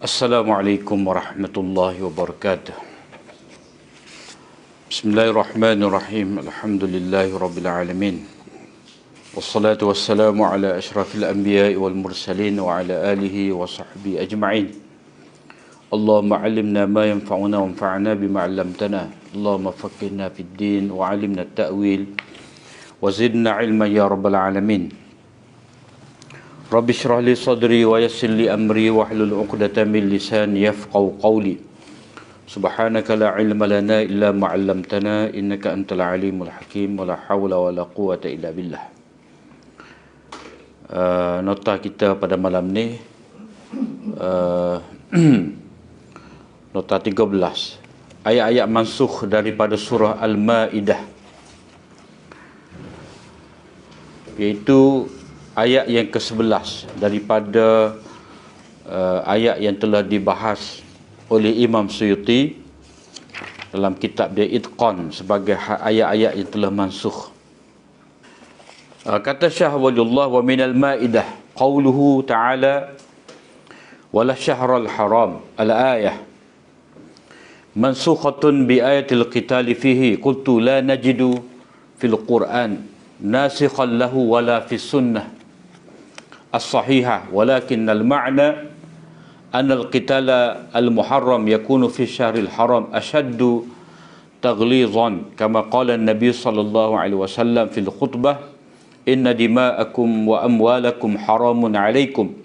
Assalamualaikum warahmatullahi wabarakatuh. Bismillahirrahmanirrahim. Alhamdulillahi rabbil alamin. Wassalatu wassalamu ala ashrafil anbiya'i wal mursalin wa ala alihi wa sahbihi ajma'in. Allahumma alimna ma yanfa'una wanfa'na bima 'allamtana. Allahumma faqihna fid din wa 'allimna at-ta'wil wa zidna 'ilman ya rabbal alamin. Rabbi shrah li sadri wa yassir li amri wahlul 'uqdatam min lisani yafqahu qawli. Subhanaka la ilma lana illa ma 'allamtana innaka antal alimul hakim wa la hawla wa la quwwata illa billah. Nota kita pada malam ni nota 13, ayat-ayat mansukh daripada surah Al-Maidah, iaitu ayat yang ke-11 daripada ayat yang telah dibahas oleh Imam Suyuti dalam kitab dia Itqan sebagai ayat-ayat yang telah mansukh. Kata Syah Waliyullah, wa minal Maidah qawluhu ta'ala wala syahral haram al-ayah mansukhatun bi ayatil qitali fihi qultu la najidu fil Qur'an nasikhan lahu wala fis sunnah as-sahihah walakin al-ma'na anna al-qitala al-muharram yakunu fi syahril haram ashaddu taghlizan kama qala an-nabi sallallahu alaihi wasallam fil khutbah inna dima'akum wa amwalakum haramun alaikum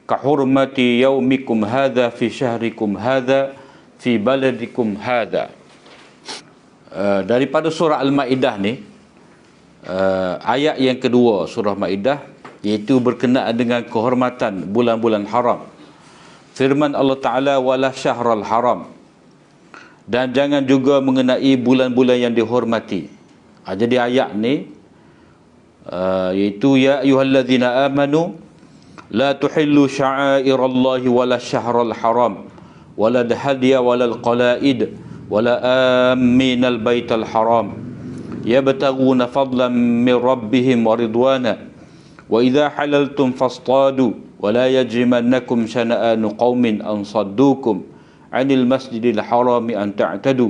ka hurmati yaumikum hadha fi syahrikum hadha fi baladikum hadha. Daripada surah Al-Maidah ni, ayat yang kedua surah Maidah, iaitu berkenaan dengan kehormatan bulan-bulan haram. Firman Allah Ta'ala, wala syahral haram, dan jangan juga mengenai bulan-bulan yang dihormati. Jadi ayat ni iaitu ya ayyuhalladzina amanu la tuhillu sya'airallahi wala syahral haram wala hadiya wala qala'id wala aminal baital haram yabtaghuna fadlan min rabbihim wa ridwana wa idza halaltum fastadu wa la yajrimannakum shana'anu qaumin an saddukum 'anil masjidil harami an ta'tadu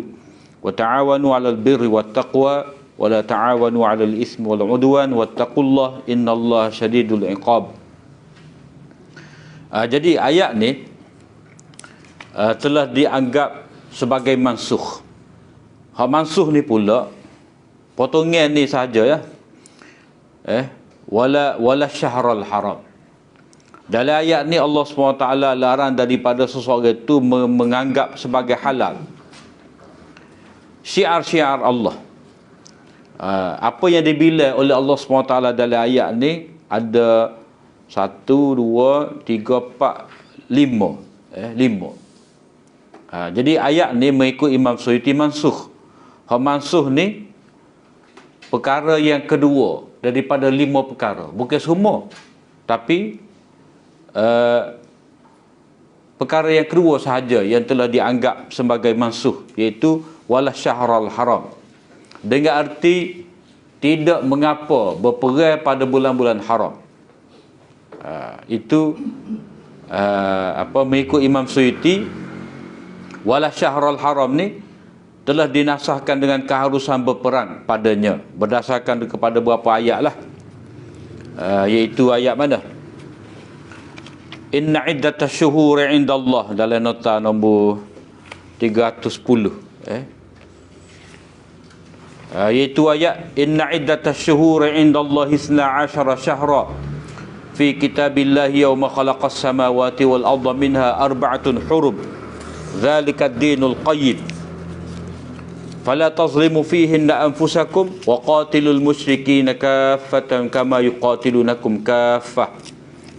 wa ta'awanu 'alal birri wat taqwa wa la ta'awanu 'alal itsmi wal 'udwan wattaqullaha innallaha syadidul 'iqab. Jadi ayat ni telah dianggap sebagai mansukh. Hak mansukh ni pula potongan ni saja ya. Wala syahral haram. Dalam ayat ni Allah SWT larang daripada seseorang itu menganggap sebagai halal syiar-syiar Allah. Apa yang dibilang oleh Allah SWT dalam ayat ni ada 1, 2, 3, 4, 5. 5. Jadi ayat ni mengikut Imam Suyuti mansukh. Hak mansukh ni perkara yang kedua daripada 5 perkara. Bukan semua, tapi perkara yang kedua sahaja yang telah dianggap sebagai mansukh, iaitu wala syahral haram, dengan arti tidak mengapa berperang pada bulan-bulan haram. Itu mengikut Imam Suyuti, wala syahral haram ni telah dinasahkan dengan keharusan berperang padanya berdasarkan kepada beberapa ayat lah, iaitu ayat mana? Inna iddatash syuhuri 'indallah, dalam nota nombor 310, iaitu ayat inna iddatash syuhuri 'indallahi 12 syahra fi kitabillahi yawma khalaqas samawati wal arda minha arba'atun hurum dzalika ad-dinul qayyim fala tazlimu fihinna anfusakum wa qatilul musyrikina kaffatan kama yuqatilunakum kaffah.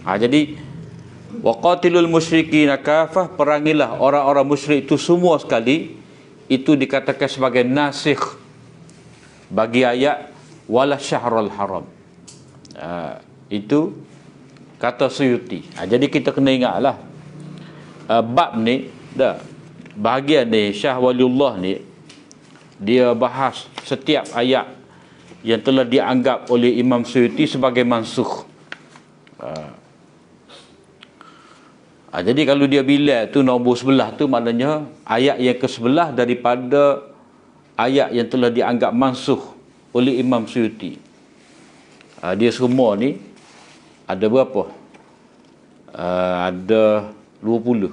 Jadi wa qatilul musyrikina kaffah, perangilah orang-orang musyrik itu semua sekali. Itu dikatakan sebagai nasikh bagi ayat wala syahral haram. Itu kata Suyuti. Jadi kita kena ingatlah bab ni dah, bahagian ni Syah Waliullah ni dia bahas setiap ayat yang telah dianggap oleh Imam Suyuti sebagai mansukh. Jadi kalau dia bilal tu nombor 11 tu maknanya ayat yang ke-11 daripada ayat yang telah dianggap mansuh oleh Imam Suyuti. Dia semua ni ada berapa? Ada 20.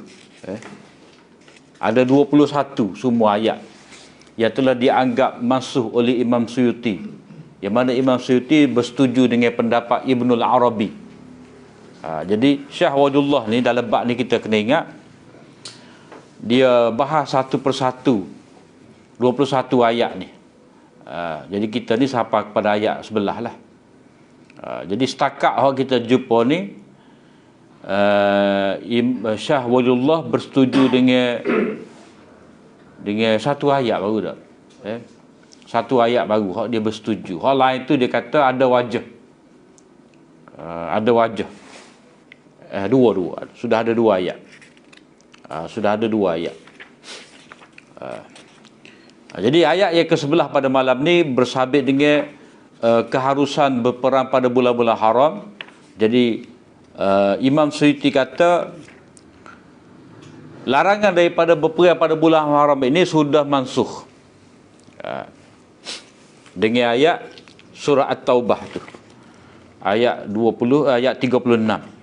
Ada 21 semua ayat yang telah dianggap mansuh oleh Imam Suyuti. Yang mana Imam Suyuti bersetuju dengan pendapat Ibnul Arabi. Jadi Syah Waliullah ni dalam bab ni kita kena ingat dia bahas satu persatu 21 ayat ni. Jadi kita ni sampai kepada ayat sebelah lah. Jadi setakat kita jumpa ni Syah Waliullah bersetuju dengan satu ayat baru tak? Satu ayat baru hak dia bersetuju. Hak lain tu dia kata ada wajah. Ada wajah. Dua. Sudah ada dua ayat. Sudah ada dua ayat. Jadi ayat yang ke-11 pada malam ni bersabit dengan keharusan berperang pada bulan-bulan haram. Jadi Imam Suyuti kata larangan daripada berperang pada bulan haram ini sudah mansuh dengan ayat surah At-Taubah tu. Ayat 20, ayat 36.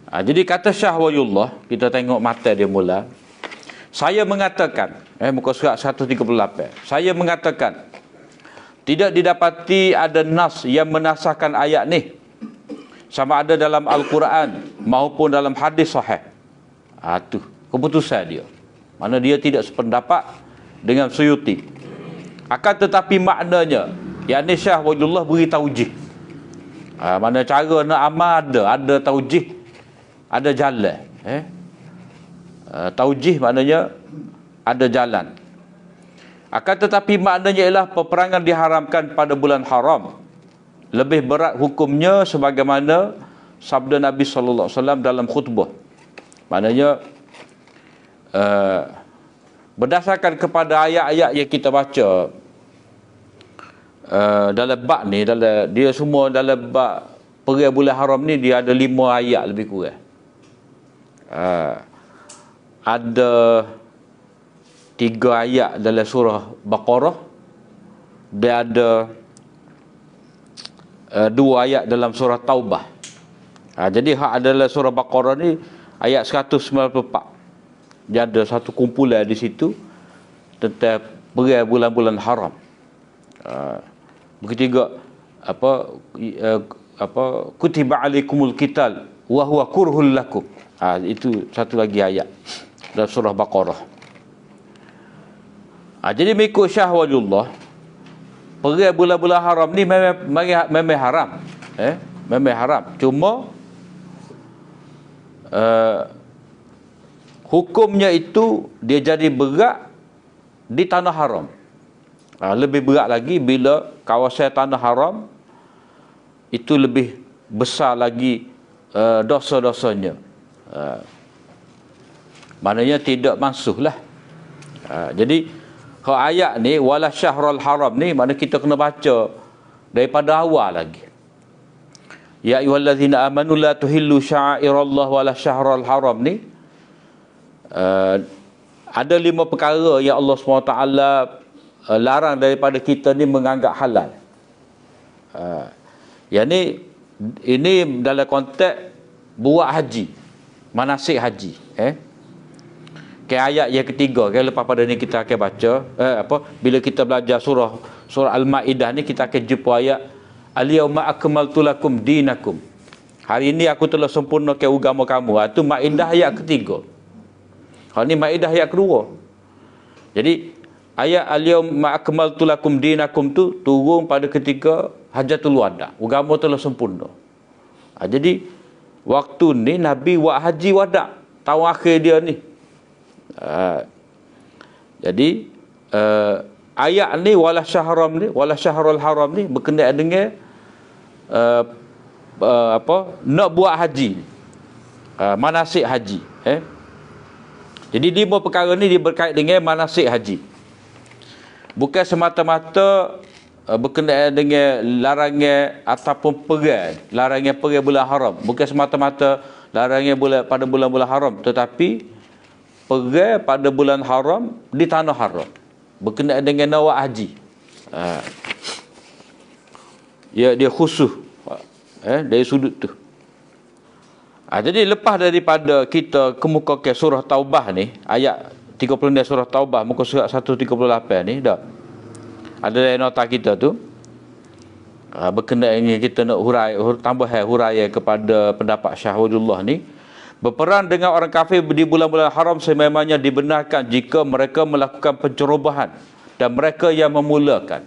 Jadi kata Syah Waliullah, kita tengok mata dia mula. Saya mengatakan, muka surat 138. Saya mengatakan, tidak didapati ada nas yang menasahkan ayat ni, sama ada dalam Al-Quran maupun dalam hadis sahih. Tu keputusan dia. Mana dia tidak sependapat dengan Suyuti. Akan tetapi maknanya, yakni Syah Waliullah beri taujih. Mana cara nak amal ada taujih, ada jalan. Taujih maknanya ada jalan. Akan tetapi maknanya ialah peperangan diharamkan pada bulan haram. Lebih berat hukumnya sebagaimana sabda Nabi SAW dalam khutbah. Maknanya berdasarkan kepada ayat-ayat yang kita baca dalam bab ni, dia semua dalam bab perang bulan haram ni dia ada 5 ayat lebih kurang. Ada 3 ayat dalam surah Baqarah, dia ada 2 ayat dalam surah Taubah. Jadi hak adalah surah Baqarah ni ayat 194. Dia ada satu kumpulan di situ tentang perang bulan-bulan haram. Begitu juga kutiba alaikumul qital wa huwa kurhul lakum. Itu satu lagi ayat dalam surah Baqarah. Jadi mengikut Syah Waliullah, perang bulan-bulan haram ni memang haram. Memang haram. Cuma hukumnya itu dia jadi berat di tanah haram. Lebih berat lagi bila kawasan tanah haram itu lebih besar lagi dosa-dosanya. Maknanya tidak mansuh lah. Jadi ayat ni wala syahrul haram ni makna kita kena baca daripada awal lagi. Ya ayyuhallazina amanu la tuhillu sya'airallah wala syahrul haram ni ada 5 perkara yang Allah SWT larang daripada kita ni menganggap halal. Yang ni ini dalam konteks buat haji, manasik haji. Ayat yang ketiga, lepas pada ni kita akan baca bila kita belajar surah Al-Maidah ni kita akan jumpa ayat al-yauma akmaltu lakum dinakum. Hari ini aku telah sempurnakan agama kamu. Itu Maidah ayat ketiga. Ni Maidah ayat kedua. Jadi ayat al-yauma akmaltu lakum dinakum tu turun pada ketika Hajatul Wada. Agama telah sempurna. Jadi waktu ni Nabi buat haji wada, tahun akhir dia ni. Jadi ayat ni wala syahrul haram ni berkenaan dengan nak buat haji, manasik haji. Jadi 5 perkara ni dia berkait dengan manasik haji. Bukan semata-mata berkenaan dengan larangan ataupun larangan perang bulan haram. Bukan semata-mata larangan pada bulan-bulan haram, tetapi pergi pada bulan haram di tanah haram berkenaan dengan nawak haji. Dia khusus dari sudut tu. Jadi lepas daripada kita kemukakan surah Taubah ni, ayat 36 surah Taubah muka surat 138 ni dah ada dalam nota kita tu, berkenaan ini kita nak tambah huraian kepada pendapat Syahwadullah ni. Berperang dengan orang kafir di bulan-bulan haram sememangnya dibenarkan jika mereka melakukan pencerobohan dan mereka yang memulakan.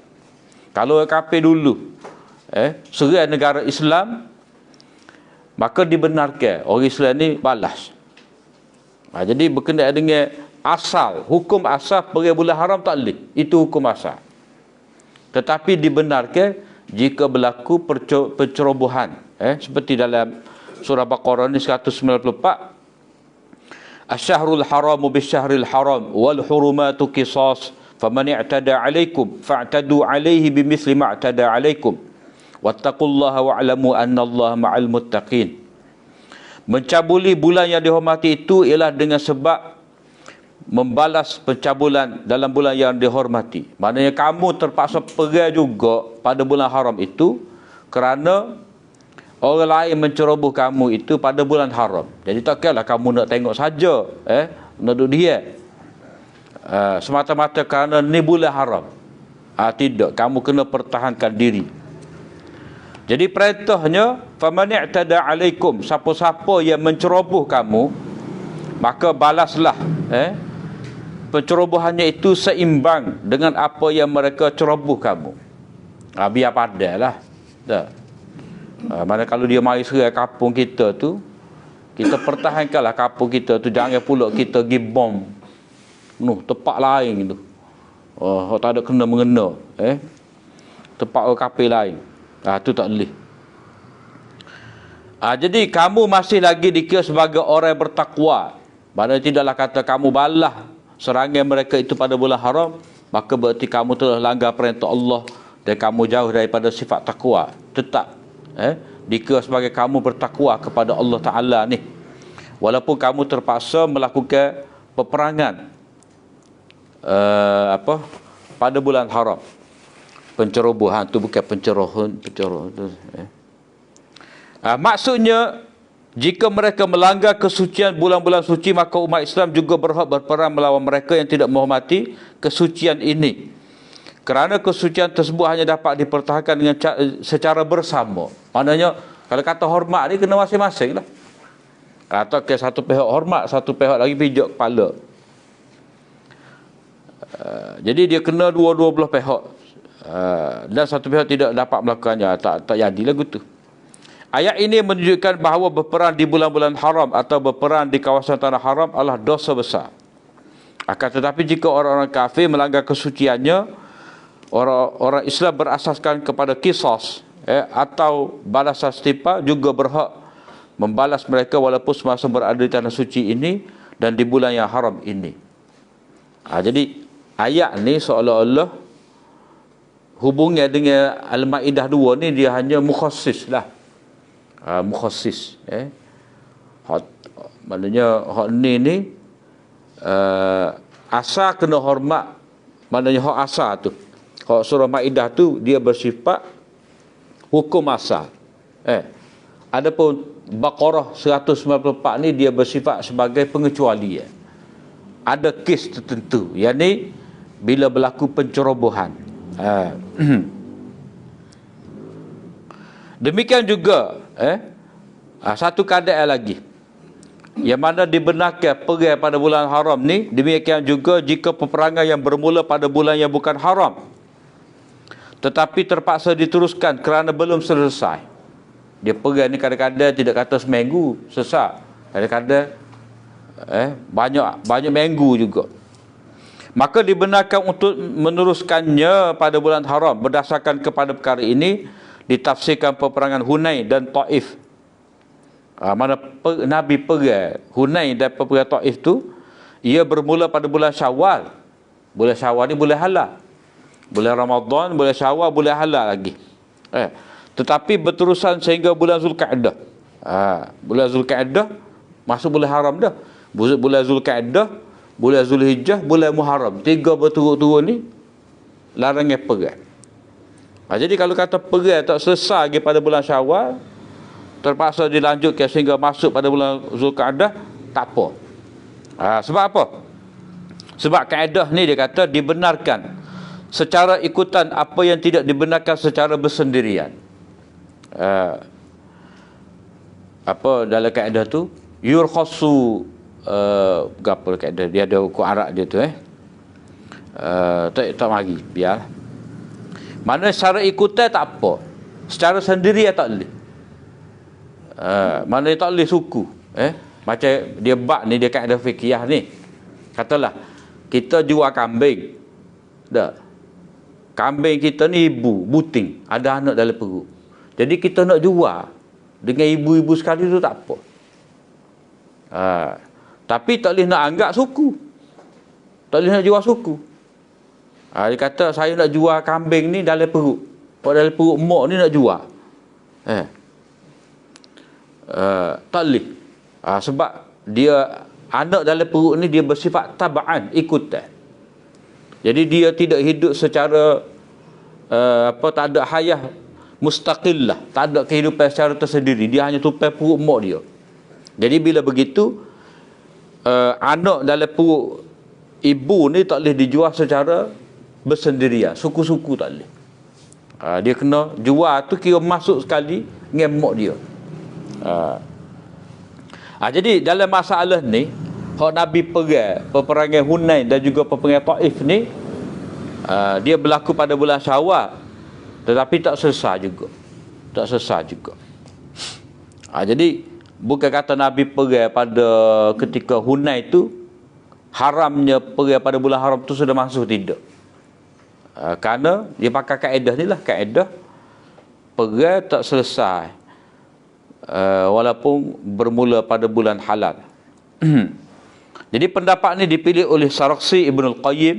Kalau orang kafir dulu serang negara Islam, maka dibenarkan orang Islam ni balas. Jadi berkenaan dengan asal, hukum asal pergi bulan haram tak boleh. Itu hukum asal. Tetapi dibenarkan jika berlaku pencerobohan. Seperti dalam surah Baqarah ni 194. Asy-syahrul haramu bisy-syahril haram wal hurumatu qisas faman i'tada 'alaikum fa'tadu 'alaihi bimithli ma i'tada 'alaikum wattaqullaha wa'lamu annallaha ma'al muttaqin. Mencabuli bulan yang dihormati itu ialah dengan sebab membalas pencabulan dalam bulan yang dihormati. Maknanya kamu terpaksa pergi juga pada bulan haram itu kerana orang lain menceroboh kamu itu pada bulan haram. Jadi tak kiralah kamu nak tengok saja, nak duduk dia. Semata-mata kerana ni bulan haram. Tidak, kamu kena pertahankan diri. Jadi perintahnya, faman i'tada 'alaikum, siapa-siapa yang menceroboh kamu, maka balaslah pencerobohannya itu seimbang dengan apa yang mereka ceroboh kamu. Biar padailah. Tak. Mana kalau dia mari serai kampung kita tu, kita pertahankanlah kampung kita tu, jangan pula kita pergi bom tempat lain tu. Tak ada kena mengena, tempat orang kafir lain. Tu tak boleh. Jadi kamu masih lagi dikira sebagai orang yang bertakwa. Maknanya tidaklah kata kamu balah serangan mereka itu pada bulan haram, maka berarti kamu telah langgar perintah Allah dan kamu jauh daripada sifat takwa. Tetap dikira sebagai kamu bertakwa kepada Allah Ta'ala ni, walaupun kamu terpaksa melakukan peperangan pada bulan haram. Pencerobohan tu bukan pencerobohan tu, maksudnya jika mereka melanggar kesucian bulan-bulan suci, maka umat Islam juga berhak berperang melawan mereka yang tidak menghormati kesucian ini. Kerana kesucian tersebut hanya dapat dipertahankan dengan secara bersama. Maknanya kalau kata hormat ni kena masing-masing lah. Atau ke satu pihak hormat, satu pihak lagi pijak kepala. Jadi dia kena dua-dua belah pihak. Dan satu pihak tidak dapat melakukannya. Tak jadi lagu tu. Ayat ini menunjukkan bahawa berperang di bulan-bulan haram atau berperang di kawasan tanah haram adalah dosa besar. Akan tetapi jika orang-orang kafir melanggar kesuciannya, orang Islam berasaskan kepada qisas atau balasan setimpal juga berhak membalas mereka walaupun semasa berada di tanah suci ini dan di bulan yang haram ini. Jadi ayat ni seolah-olah hubungnya dengan Al-Maidah 2 ni dia hanya mukhassis lah. Mukhassis. Maknanya hak ni asal kena hormat. Maknanya hak asal tu. Hak surah Maidah tu dia bersifat hukum asal. Adapun Baqarah 194 ni dia bersifat sebagai pengecualian. Ada kes tertentu. Yang ni bila berlaku pencerobohan. Demikian juga satu keadaan lagi yang mana dibenarkan pergi pada bulan haram ni. Demikian juga jika peperangan yang bermula pada bulan yang bukan haram tetapi terpaksa diteruskan kerana belum selesai. Dia pergi ni kadang-kadang tidak kata seminggu selesai, kadang-kadang banyak minggu juga. Maka dibenarkan untuk meneruskannya pada bulan haram. Berdasarkan kepada perkara ini ditafsirkan peperangan Hunain dan Taif. Mana Nabi pergi Hunain dan peperangan Taif tu, ia bermula pada bulan Syawal. Bulan Syawal ni bulan halal. Bulan Ramadan, bulan Syawal, bulan halal lagi. Tetapi berterusan sehingga bulan Zulkaadah. Bulan Zulkaidah masuk bulan haram dah. Bulan Zulkaidah, bulan Zulhijjah, bulan Muharram. 3 berturut-turut ni larangan perang. Jadi kalau kata perang tak selesai lagi pada bulan Syawal, terpaksa dilanjutkan sehingga masuk pada bulan Zulkaidah, tak apa. Sebab apa? Sebab kaedah ni dia kata dibenarkan secara ikutan apa yang tidak dibenarkan secara bersendirian. Apa dalam kaedah tu? Yurkhasu apa kaedah dia, ada hukum Arab dia tu tak mari biar. Mana secara ikutan tak apa, secara sendiri tak boleh. Mana tak boleh suku. Macam dia bab ni, dia kaedah fiqhiyah ni. Katalah kita jual kambing. Dah. Kambing kita ni ibu, buting, ada anak dalam perut. Jadi kita nak jual dengan ibu-ibu sekali tu tak apa. Tapi tak boleh nak anggap suku. Tak boleh nak jual suku. Dia kata saya nak jual kambing ni dalam perut. Dalam perut mak ni nak jual. Tak boleh. Sebab dia anak dalam perut ni dia bersifat tab'an, ikutan. Jadi dia tidak hidup secara tak ada hayah mustaqillah, tak ada kehidupan secara tersendiri. Dia hanya tupai perut mak dia. Jadi bila begitu anak dalam perut ibu ni tak boleh dijual secara bersendirian. Suku-suku tak boleh. Dia kena jual tu kira masuk sekali dengan mak dia. Jadi dalam masalah ni hak Nabi perang, peperangan Hunain dan juga peperangan Taif ni, dia berlaku pada bulan Syawal, tetapi tak selesai juga. Tak selesai juga. Jadi bukan kata Nabi perang pada ketika Hunain tu haramnya perang pada bulan haram tu sudah masuk, tidak. Kerana dia pakai kaedah ni lah, kaedah perang tak selesai walaupun bermula pada bulan halal. Jadi pendapat ni dipilih oleh Sarakhsi, Ibn Al-Qayyim,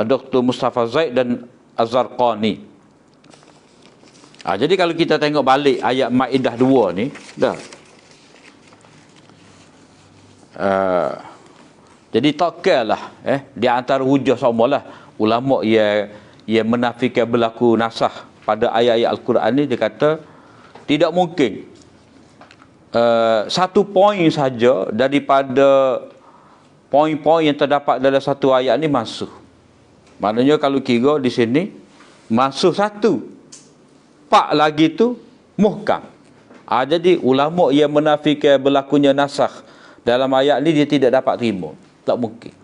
Dr. Mustafa Zaid dan Az-Zarqani. Jadi kalau kita tengok balik ayat Maidah 2 ni dah. Jadi tak kiralah di antara hujah samalah ulama yang menafikan berlaku nasakh pada ayat-ayat Al-Quran ni. Dia kata tidak mungkin satu poin saja daripada poin-poin yang terdapat dalam satu ayat ni masuk. Maknanya kalau kira di sini masuk satu, pak lagi tu muhkam. Jadi ulama yang menafikan berlakunya nasakh dalam ayat ni dia tidak dapat terima. Tak mungkin.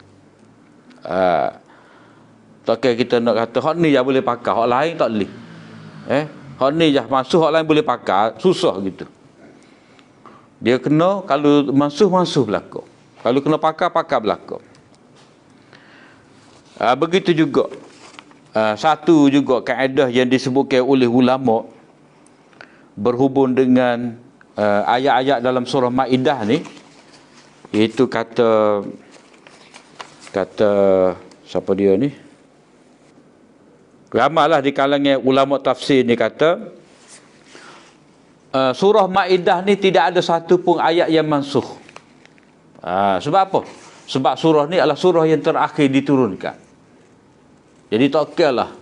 Tak kira kita nak kata hak ni je boleh pakai, hak lain tak boleh. Hak ni je masuk, hak lain boleh pakai, susah gitu. Dia kena kalau masuk belakang. Kalau kena pakai belakang. Begitu juga satu juga kaedah yang disebutkan oleh ulama berhubung dengan ayat-ayat dalam surah Maidah ni, iaitu kata siapa dia ni, ramailah di kalangan ulama tafsir ni kata surah Maidah ni tidak ada satu pun ayat yang mansukh. Sebab apa? Sebab surah ni adalah surah yang terakhir diturunkan. Jadi tak kiralah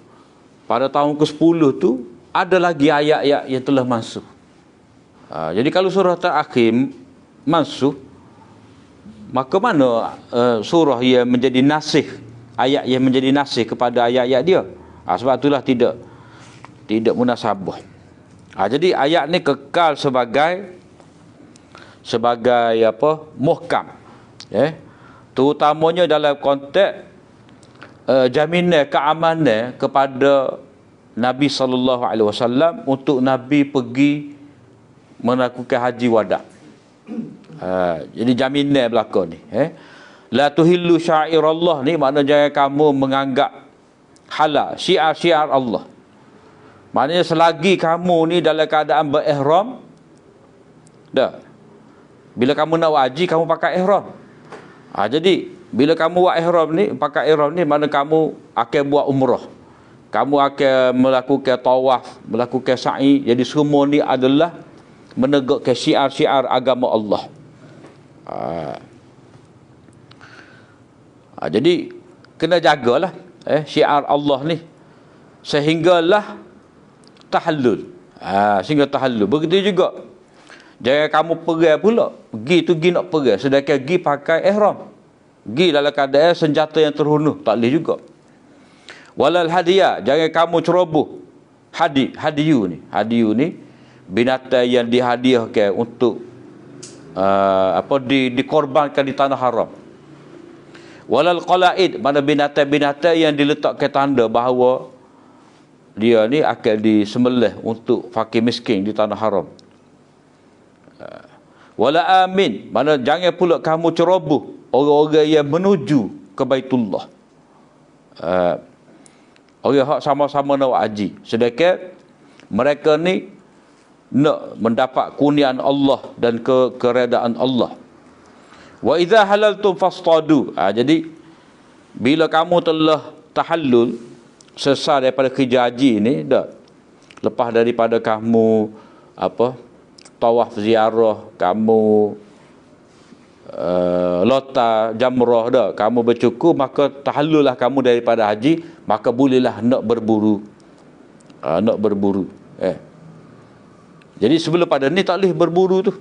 pada tahun ke-10 tu ada lagi ayat-ayat yang telah mansukh. Jadi kalau surah terakhir mansukh, maka mana surah yang menjadi nasikh, ayat yang menjadi nasikh kepada ayat-ayat dia? Sebab itulah tidak munasabah. Jadi ayat ni kekal sebagai apa? Muhkam. Terutamanya dalam konteks jaminan keamanan kepada Nabi SAW untuk Nabi pergi melakukan haji wada'. Jadi jaminan berlaku ni. La tuhillu syairallah ni makna jangan kamu menganggap halal syiar-syiar Allah. Maknanya selagi kamu ni dalam keadaan berihram, dah. Bila kamu nak haji kamu pakai ihram. Jadi bila kamu buat ihram ni, pakai ihram ni makna kamu akan buat umrah. Kamu akan melakukan tawaf, melakukan sa'i. Jadi semua ni adalah menegakkan syiar-syiar agama Allah. Jadi kena jagalah syiar Allah ni sehinggalah tahallul. Sehingga tahallul. Begitu juga jangan kamu pergi pula, pergi nak pergi sedangkan pergi pakai ihram, pergi dalam keadaan senjata yang terbunuh, tak boleh juga. Walal hadiyah, jangan kamu ceroboh. Hadiyu ni binatang yang dihadiahkan untuk dikorbankan di tanah haram. Walal qalaid, mana binatang-binatang yang diletakkan tanda bahawa dia ni akan disembelih untuk fakir miskin di tanah haram. Wala amin, mana jangan pula kamu ceroboh orang-orang yang menuju ke Baitullah. Orang hak sama-sama nak haji, sedangkan mereka ni nak mendapat kurniaan Allah dan keredaan Allah. Wa idza halaltum fastadu. Jadi bila kamu telah tahallul, selesai daripada kerja haji ni dah, lepas daripada kamu tawaf ziarah, kamu lota jamrah dah, kamu bercukur, maka tahallullah kamu daripada haji, maka bolehlah nak berburu. Jadi sebelum pada ni tak boleh berburu tu.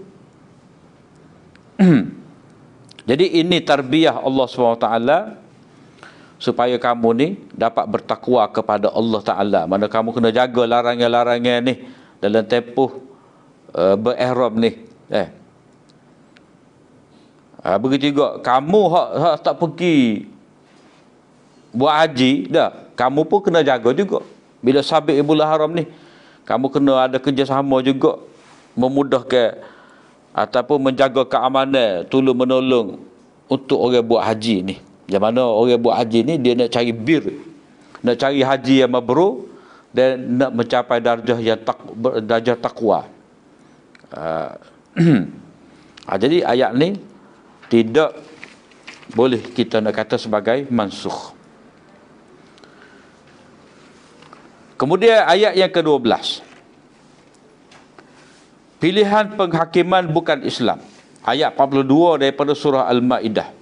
Jadi ini tarbiyah Allah SWT supaya kamu ni dapat bertakwa kepada Allah Ta'ala. Mana kamu kena jaga larangan-larangan ni dalam tempoh berihram ni. Begitu juga kamu hak tak pergi buat haji dah, kamu pun kena jaga juga. Bila sabit bulan haram ni, kamu kena ada kerjasama juga, memudahkan ataupun menjaga keamanan, tolong menolong untuk orang buat haji ni. Yang mana orang buat haji ni dia nak cari nak cari haji yang mabrur dan nak mencapai darjah yang darjah takwa. Jadi ayat ni tidak boleh kita nak kata sebagai mansukh. Kemudian ayat yang ke-12, pilihan penghakiman bukan Islam. Ayat 42 daripada surah Al-Maidah.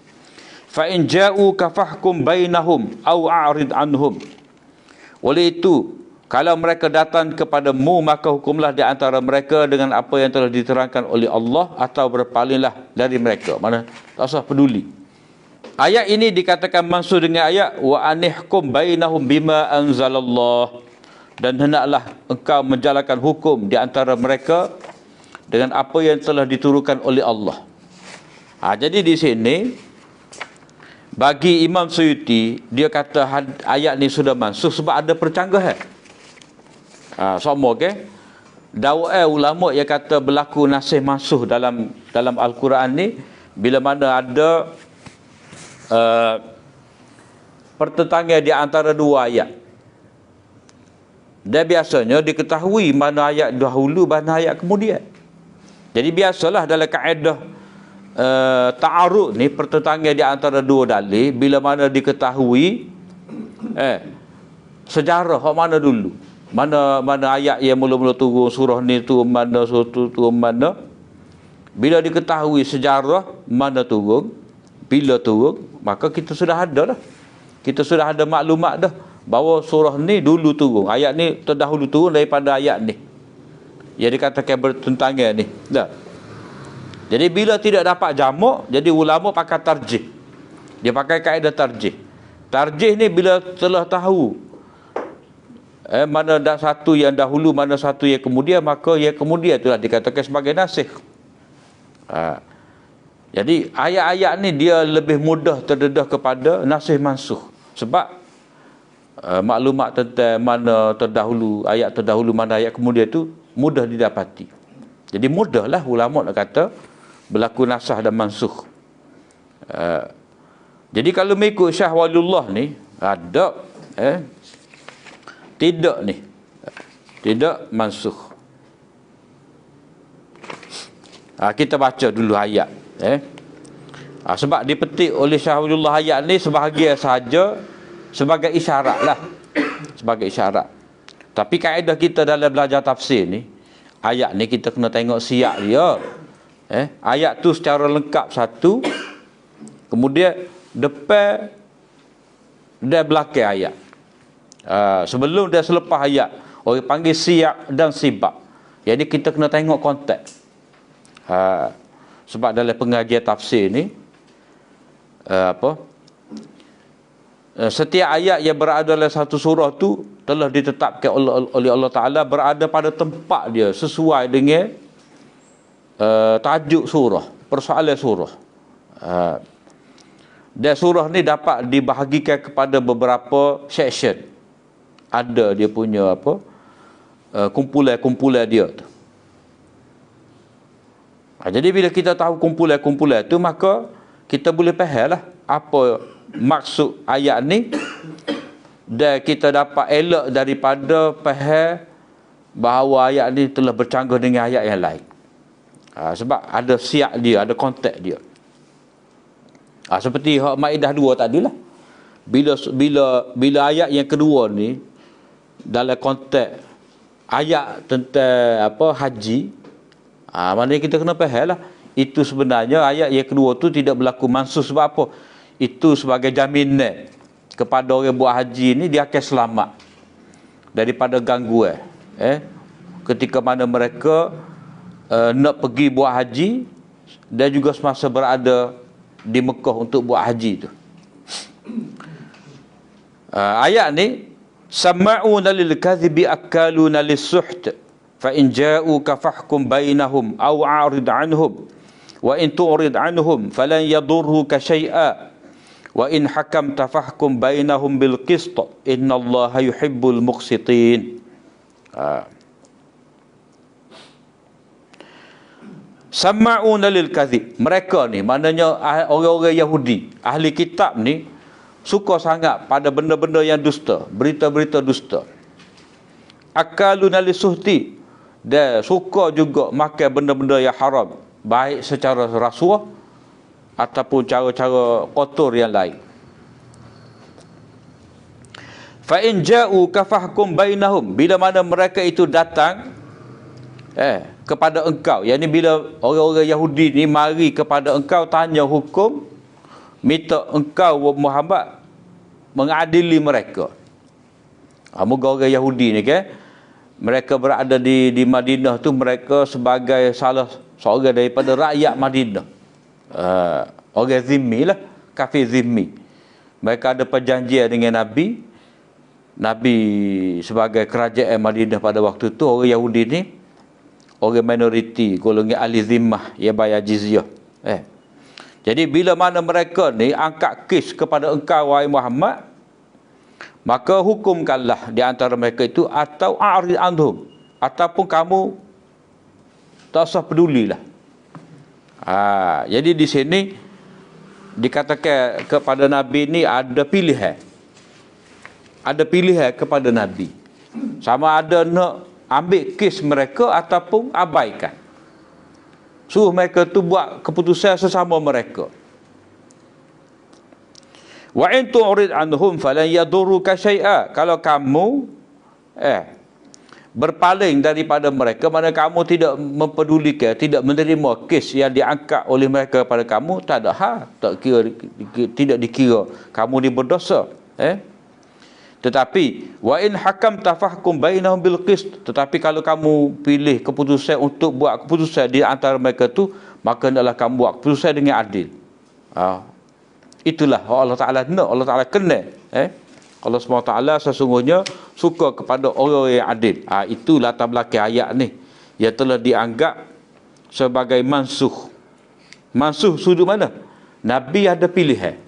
Fa in ja'uka fahkum bainahum aw a'rid anhum. Oleh itu, kalau mereka datang kepadamu, maka hukumlah di antara mereka dengan apa yang telah diterangkan oleh Allah, atau berpalinglah dari mereka. Mana tak usah peduli. Ayat ini dikatakan mansukh dengan ayat wa anihkum bainahum bima anzalallah, dan hendaklah engkau menjalankan hukum di antara mereka dengan apa yang telah diturunkan oleh Allah. Jadi di sini bagi Imam Suyuti, dia kata ayat ni sudah mansukh sebab ada percanggahan. Sama dakwah ulama yang kata berlaku nasih mansukh dalam Al-Quran ni bila mana ada pertentangan di antara dua ayat. Dan biasanya diketahui mana ayat dahulu, mana ayat kemudian. Jadi biasalah dalam kaedah ta'arud ni, pertentangan di antara dua dalil, bila mana diketahui sejarah mana dulu, mana ayat yang mula-mula turun surah ni tu mana, surah tu turun mana. Bila diketahui sejarah mana turun, bila turun, maka kita sudah ada dah. Kita sudah ada maklumat dah bahawa surah ni dulu turun, ayat ni terdahulu turun daripada ayat ni yang dikatakan bertentangan ni dah. Jadi bila tidak dapat jamak, jadi ulama pakai tarjih. Dia pakai kaedah tarjih. Tarjih ni bila telah tahu mana satu yang dahulu, mana satu yang kemudian, maka yang kemudian itulah dikatakan sebagai nasikh. Jadi ayat-ayat ni dia lebih mudah terdedah kepada nasikh mansukh sebab maklumat tentang mana terdahulu, ayat terdahulu, mana ayat kemudian tu mudah didapati. Jadi mudahlah ulama nak kata berlaku nasakh dan mansukh. Jadi kalau mengikut Syah Waliullah ni ada tidak ni, tidak mansukh. Kita baca dulu ayat. Sebab dipetik oleh Syah Waliullah ayat ni sebahagian sahaja sebagai isyarat lah, sebagai isyarat. Tapi kaedah kita dalam belajar tafsir ni, ayat ni kita kena tengok siap dia. Ayat tu secara lengkap satu, kemudian depan dan belakang ayat. Sebelum dan selepas ayat, orang panggil siap dan sibak. Jadi kita kena tengok konteks. Sebab dalam pengajian tafsir ni setiap ayat yang berada dalam satu surah tu telah ditetapkan oleh Allah Ta'ala berada pada tempat dia sesuai dengan tajuk surah, persoalan surah. Dan surah ni dapat dibahagikan kepada beberapa section. Ada dia punya kumpulan-kumpulan dia tu. Jadi bila kita tahu kumpulan-kumpulan tu, maka kita boleh faham lah apa maksud ayat ni, dan kita dapat elak daripada faham bahawa ayat ni telah bercanggah dengan ayat yang lain. Sebab ada siap dia, ada konteks dia. Seperti Maidah 2 tadilah. Bila ayat yang kedua ni dalam konteks ayat tentang haji, maknanya kita kena faham lah, itu sebenarnya ayat yang kedua tu tidak berlaku mansuh. Sebab apa? Itu sebagai jaminan kepada orang buat haji ni, dia akan selamat daripada gangguan ketika mana mereka nak pergi buat haji, dan juga semasa berada di Mekah untuk buat haji tu. Ayat ni, sama'una lil kadhibi akaluna lis-suht fa in ja'uka fahkum bainahum aw a'rid anhum wa in tu'rid anhum falan yadurruka syai'a wa in hakamta fahkum bainahum bil qist innallaha yuhibbul muqsitin. Sama'una lil kadhib, mereka ni maknanya orang-orang Yahudi, ahli kitab ni suka sangat pada benda-benda yang dusta, berita-berita dusta. Akaluna lisuhti, dan suka juga makan benda-benda yang haram, baik secara rasuah ataupun cara-cara kotor yang lain. Fa in ja'u kafahkum bainahum, bila mana mereka itu datang kepada engkau, yakni bila orang-orang Yahudi ni mari kepada engkau tanya hukum, minta engkau Muhammad mengadili mereka. Moga orang Yahudi ni mereka berada di Madinah tu, mereka sebagai salah seorang daripada rakyat Madinah, orang zimmi lah, kafir zimmi. Mereka ada perjanjian dengan Nabi sebagai kerajaan Madinah pada waktu tu. Orang Yahudi ni orang minoriti, golongan ahli zimmah yang bayar jizyah. Jadi bila mana mereka ni angkat kes kepada engkau wahai Muhammad, maka hukumkanlah di antara mereka itu, atau a'rid anhum, ataupun kamu tak usah pedulilah. Jadi di sini dikatakan kepada Nabi ni ada pilihan. Ada pilihan kepada Nabi. Sama ada nak ambil kes mereka ataupun abaikan. Suruh mereka tu buat keputusan sesama mereka. Wa in tu'rid anhum falan yadurruka syai'a, kalau kamu berpaling daripada mereka, mana kamu tidak mempedulikan, tidak menerima kes yang diangkat oleh mereka pada kamu, tak ada hal, tidak dikira kamu ni berdosa. Tetapi wa in hakam tafahkum bainahum bil qist, tetapi kalau kamu pilih keputusan untuk buat keputusan di antara mereka tu, maka hendaklah kamu buat keputusan dengan adil. Itulah Allah Ta'ala nak, Allah Ta'ala kena. Allah SWT sesungguhnya suka kepada orang yang adil. Itu latar belakang ayat ni yang telah dianggap sebagai mansuh. Mansuh sudut mana? Nabi ada pilihan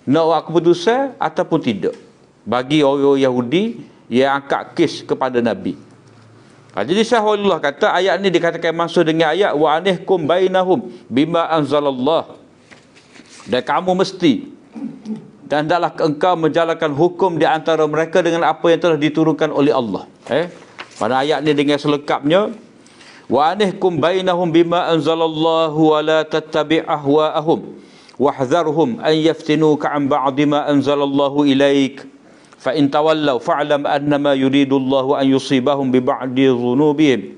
nak buat keputusan ataupun tidak. Bagi orang Yahudi yang angkat kes kepada Nabi. Jadi Syahulullah kata ayat ni dikatakan mansuh dengan ayat wa anihkum bainahum bima anzalallah, dan kamu mesti, dan hendaklah engkau menjalankan hukum di antara mereka dengan apa yang telah diturunkan oleh Allah. Pada ayat ni dengan selengkapnya, wa anihkum bainahum bima anzalallahu wa la tattabi' ahwa'ahum wahdharhum an yaftinuka an ba'di ma anzalallahu ilaik fa in tawallaw fa'lam annama yuridullahu an yusibahum bi ba'di dhunubihim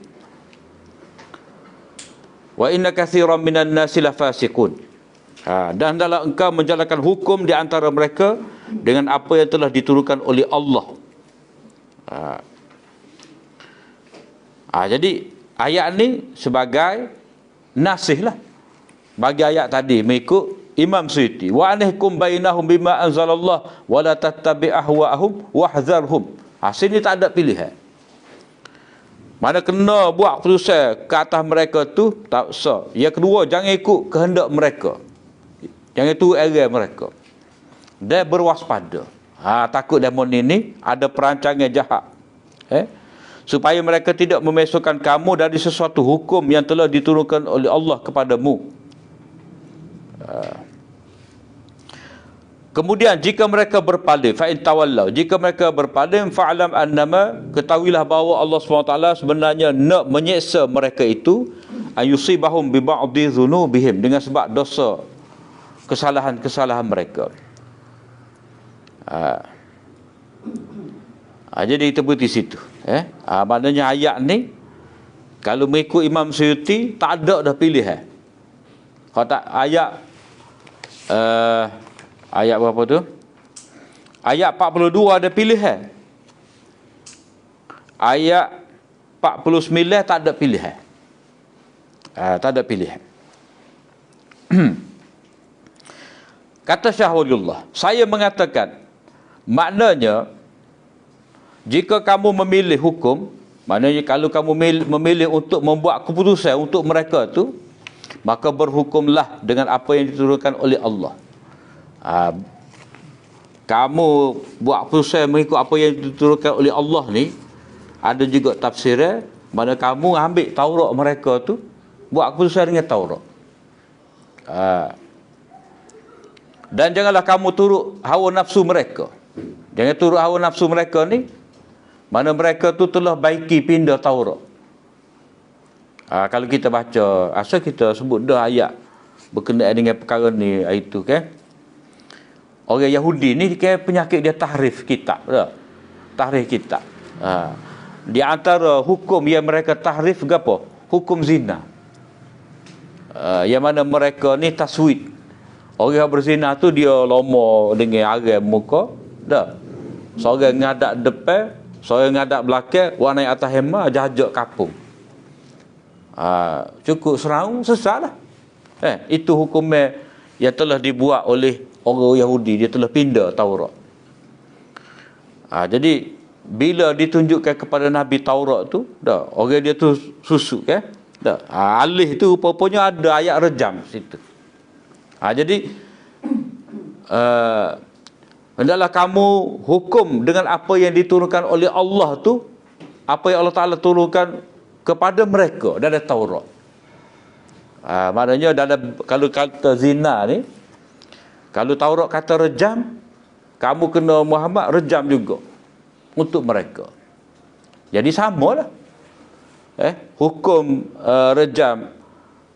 Wa inna katsiran minan nasi lafasiqun. Dan hendaklah engkau menjalankan hukum di antara mereka dengan apa yang telah diturunkan oleh Allah. Jadi ayat ni sebagai nasih lah bagi ayat tadi mengikut Imam Suyuti. Wa anihkum bainahum bima anzalallah wa la tattabi' ahwa'ahum wahzarhum. Sini tak ada pilihan. Mana kena buat keputusan ke atas mereka tu tak usah. Yang kedua, jangan ikut kehendak mereka. Jangan tu era mereka. Dan berwaspada. Takut demon ini ada perancangan jahat. Supaya mereka tidak memasukkan kamu dari sesuatu hukum yang telah diturunkan oleh Allah kepadamu. Kemudian jika mereka berpaling, fa in tawallaw, jika mereka berpaling, fa'lam annama, ketahuilah bahawa Allah SWT sebenarnya nak menyeksa mereka itu, ayusibahum bi ba'di dzunubihim, dengan sebab dosa kesalahan-kesalahan mereka. Jadi kita berhenti situ. Maknanya ayat ni kalau mengikut Imam Suyuti tak ada dah pilihan. Kalau tak ayat berapa tu? Ayat 42 ada pilihan. Ayat 49 tak ada pilihan. Tak ada pilihan. Kata Syah Waliullah, saya mengatakan, maknanya jika kamu memilih hukum, maknanya kalau kamu memilih untuk membuat keputusan untuk mereka tu, maka berhukumlah dengan apa yang diturunkan oleh Allah. Kamu buat keputusan mengikut apa yang diturunkan oleh Allah ni, ada juga tafsirnya, mana kamu ambil Taurat mereka tu, buat keputusan dengan Taurat. Dan janganlah kamu turut hawa nafsu mereka. Jangan turut hawa nafsu mereka ni, mana mereka tu telah baiki pindah Taurat. Kalau kita baca, asal kita sebut dah ayat berkenaan dengan perkara ni, itu kan. Orang Yahudi ni kan penyakit dia tahrif kitab. Tahrif kitab. Di antara hukum yang mereka tahrif ke apa? Hukum zina. Yang mana mereka ni taswid. Orang berzina tu dia lama dengan arang muka. Dah. Seorang ngadap depan, seorang ngadap belakang, warna atas hema, jajak kapung. Cukup serau, sesat lah. Itu hukumnya yang telah dibuat oleh orang Yahudi. Dia telah pindah Taurat. Jadi bila ditunjukkan kepada Nabi Taurat tu, dah, orang dia tu susuk kan. Dah. Alih tu rupanya ada ayat rejam situ. Jadi hendaklah kamu hukum dengan apa yang diturunkan oleh Allah tu, apa yang Allah Ta'ala turunkan kepada mereka dalam Taurat. Maknanya dalam, kalau kata zina ni, kalau Taurat kata rejam, kamu kena Muhammad rejam juga untuk mereka. Jadi samalah. Hukum rejam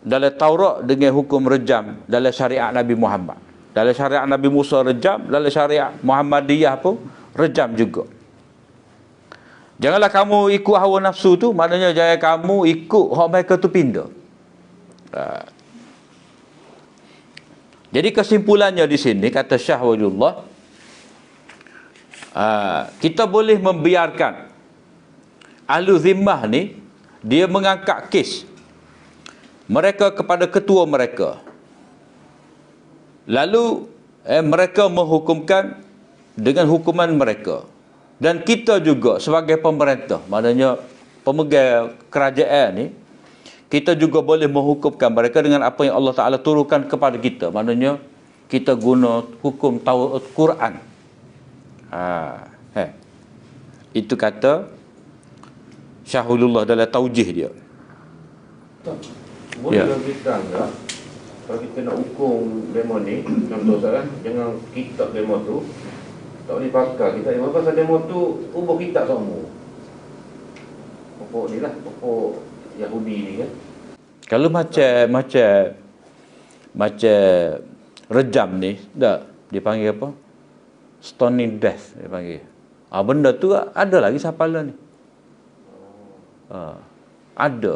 dalam Taurat dengan hukum rejam dalam syariat Nabi Muhammad. Dalam syariat Nabi Musa rejam, dalam syariat Muhammadiyah pun rejam juga. Janganlah kamu ikut hawa nafsu tu, maknanya jangan kamu ikut hak mereka tu pindah. Jadi kesimpulannya di sini, kata Syah Waliullah, kita boleh membiarkan ahlu zimmah ni, dia mengangkat kes mereka kepada ketua mereka. Lalu mereka menghukumkan dengan hukuman mereka. Dan kita juga sebagai pemerintah, maknanya pemegang kerajaan ni, kita juga boleh menghukumkan mereka dengan apa yang Allah Ta'ala turunkan kepada kita. Maknanya kita guna hukum Quran. Itu kata Syahulullah dalam taujih dia. Boleh kita enggak, kalau kita nak hukum demo ni, contoh saya, jangan kitab demo tu tak boleh pakai kita demo, pasal demo tu ubah kitab semua. Pokok ni lah, pokok Yahudi ni kan. Kalau macam rejam ni, dah dipanggil apa? Stoning death dia panggil. Benda tu ada lagi sapalan ni. Ada.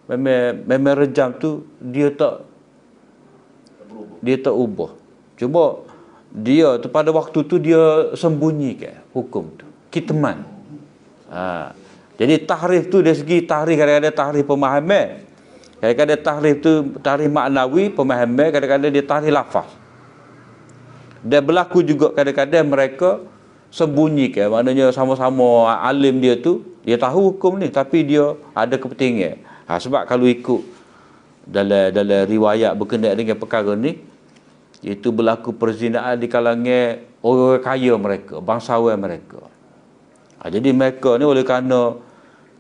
memang rejam tu dia tak ubah. Cuma dia tu pada waktu tu dia sembunyikan hukum tu, kitman. Jadi tahrif tu dari segi tahrif, kadang-kadang tahrif pemahaman, kadang-kadang tahrif tu tahrif maknawi pemahaman, kadang-kadang dia tahrif lafaz. Dan berlaku juga kadang-kadang mereka sembunyikan, maknanya sama-sama alim dia tu, dia tahu hukum ni tapi dia ada kepentingan. Sebab kalau ikut dalam riwayat berkenaan dengan perkara ni, itu berlaku perzinaan di kalangan orang kaya mereka, bangsawan mereka. Jadi mereka ni oleh kerana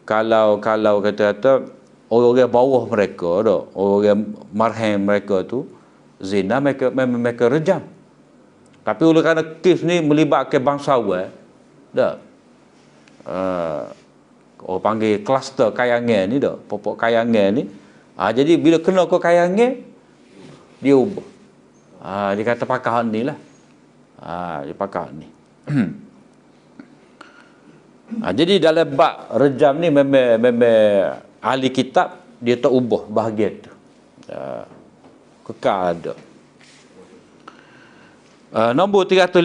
kalau kata-kata orang-orang bawah mereka dah, orang marham mereka tu zina, mereka rejam. Tapi oleh kerana kes ni melibatkan bangsawan dah, orang panggil kluster kayangan ni dah, pokok kayangan ni, jadi bila kena ke kayangan dia ubah. Dia kata pakar ni lah. Dia pakar ni. Jadi dalam bab rejam ni memang ahli kitab dia tak ubah bahagian tu. Kekal ada. Nombor 315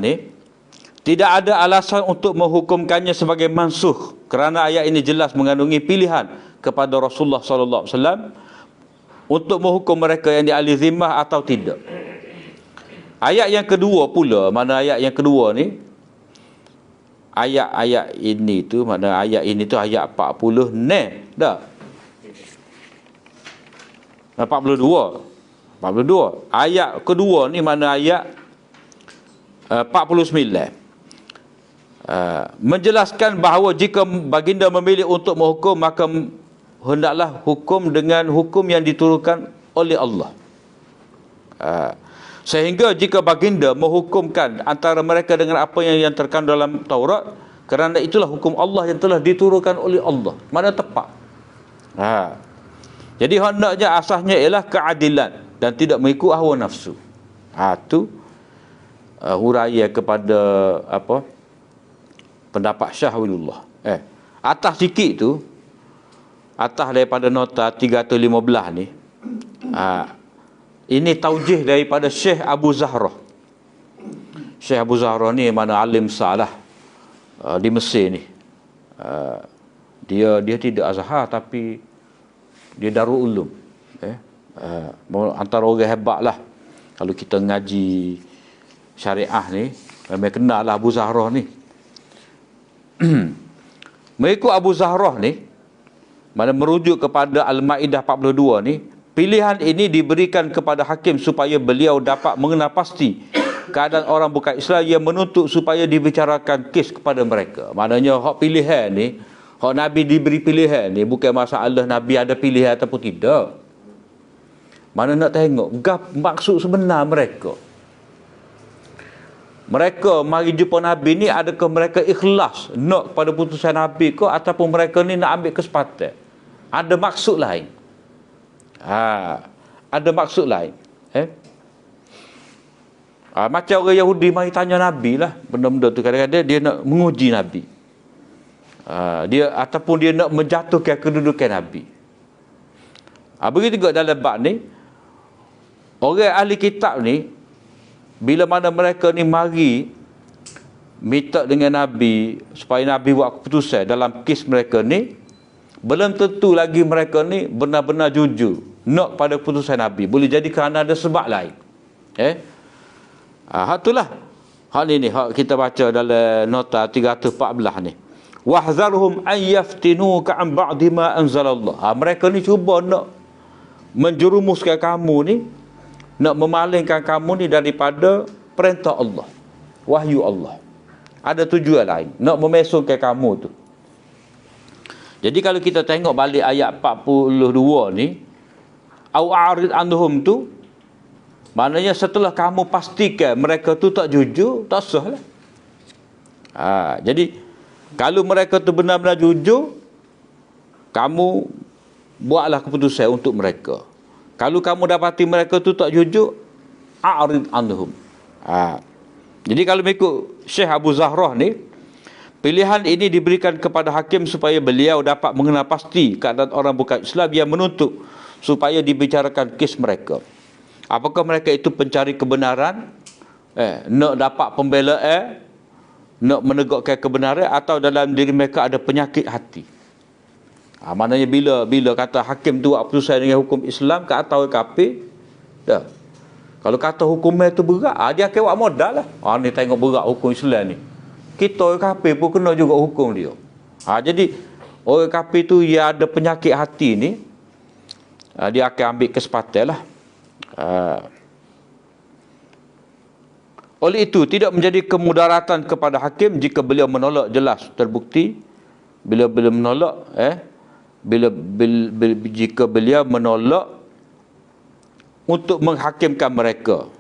ni, tidak ada alasan untuk menghukumkannya sebagai mansuh kerana ayat ini jelas mengandungi pilihan kepada Rasulullah sallallahu alaihi wasallam untuk menghukum mereka yang di ahli zimmah atau tidak. Ayat yang kedua pula, mana ayat yang kedua ni, ayat ini tu, mana ayat ini tu ayat 40 dah. 42. Ayat kedua ni mana ayat 49. Menjelaskan bahawa jika baginda memilih untuk menghukum, maka hendaklah hukum dengan hukum yang diturunkan oleh Allah. Sehingga jika baginda menghukumkan antara mereka dengan apa yang terkandung dalam Taurat, kerana itulah hukum Allah yang telah diturunkan oleh Allah. Mana tepat. Jadi hendaknya asasnya ialah keadilan dan tidak mengikut hawa nafsu. Tu huraian kepada pendapat Syah Waliyullah. Atas sikit tu, atas daripada nota 315 ni, ini taujih daripada Syekh Abu Zahrah. Syekh Abu Zahrah ni mana alim salah di Mesir ni. Dia tidak Azhar tapi dia Darul Ulum. Antara orang hebat lah. Kalau kita ngaji syariah ni, memang kenal lah Abu Zahrah ni. Mengikut Abu Zahrah ni, mana merujuk kepada Al-Ma'idah 42 ni, pilihan ini diberikan kepada hakim supaya beliau dapat mengenal pasti keadaan orang bukan Islam yang menuntut supaya dibicarakan kes kepada mereka. Maknanya hak pilihan ni, hak Nabi diberi pilihan ni bukan masalah Nabi ada pilihan ataupun tidak. Mana nak tengok maksud sebenar mereka. Mereka mari jumpa Nabi ni, adakah mereka ikhlas nak pada putusan Nabi ke, ataupun mereka ni nak ambil kesempatan? Ada maksud lain. Ada maksud lain. Macam orang Yahudi mari tanya Nabi lah benda-benda tu, kadang-kadang dia nak menguji Nabi. Dia ataupun dia nak menjatuhkan kedudukan Nabi. Begitu juga dalam bab ni, orang ahli kitab ni, bila mana mereka ni mari minta dengan Nabi supaya Nabi buat keputusan dalam kes mereka ni, belum tentu lagi mereka ni benar-benar jujur nak pada keputusan Nabi. Boleh jadi kerana ada sebab lain. Itulah hal ini hak kita baca dalam nota 314 ni. Wahzarhum an yaftinuka an ba'di ma anzalallah. Mereka ni cuba nak menjerumuskan kamu ni, nak memalingkan kamu ni daripada perintah Allah, wahyu Allah. Ada tujuan lain, nak memesongkan kamu tu. Jadi kalau kita tengok balik ayat 42 ni, au a'rid anhum tu, maknanya setelah kamu pastikan mereka tu tak jujur, tak sah lah. Jadi kalau mereka tu benar-benar jujur, kamu buatlah keputusan untuk mereka. Kalau kamu dapati mereka tu tak jujur, a'rid anhum. Jadi kalau mengikut Syekh Abu Zahrah ni, Pilihan ini diberikan kepada hakim supaya beliau dapat mengenal pasti keadaan orang bukan Islam yang menuntut supaya dibicarakan kes mereka. Apakah mereka itu pencari kebenaran, nak dapat pembelaan, nak menegakkan kebenaran, atau dalam diri mereka ada penyakit hati. Maknanya bila kata hakim tu buat keputusan dengan hukum Islam ke atau kafir, dah. Kalau kata hukumnya tu berat, dia akan buat modal lah. Ni tengok berat hukum Islam ni. Kita orang kafir pun kena juga hukum dia. Jadi orang kafir tu yang ada penyakit hati ni, dia akan ambil kesempatan lah. Oleh itu, tidak menjadi kemudaratan kepada hakim jika beliau menolak jelas terbukti. Bila beliau menolak, jika beliau menolak untuk menghakimkan mereka,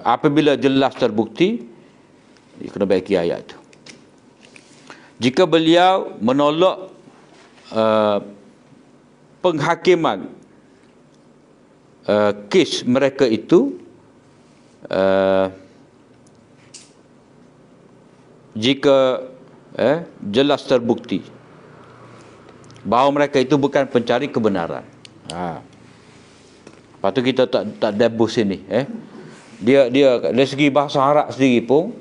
apabila jelas terbukti, kena baiki ayat tu. Jika beliau menolak penghakiman kes mereka itu, jika jelas terbukti bahawa mereka itu bukan pencari kebenaran. Lepas tu kita tak debus sini. Dia dari segi bahasa Arab sendiri pun,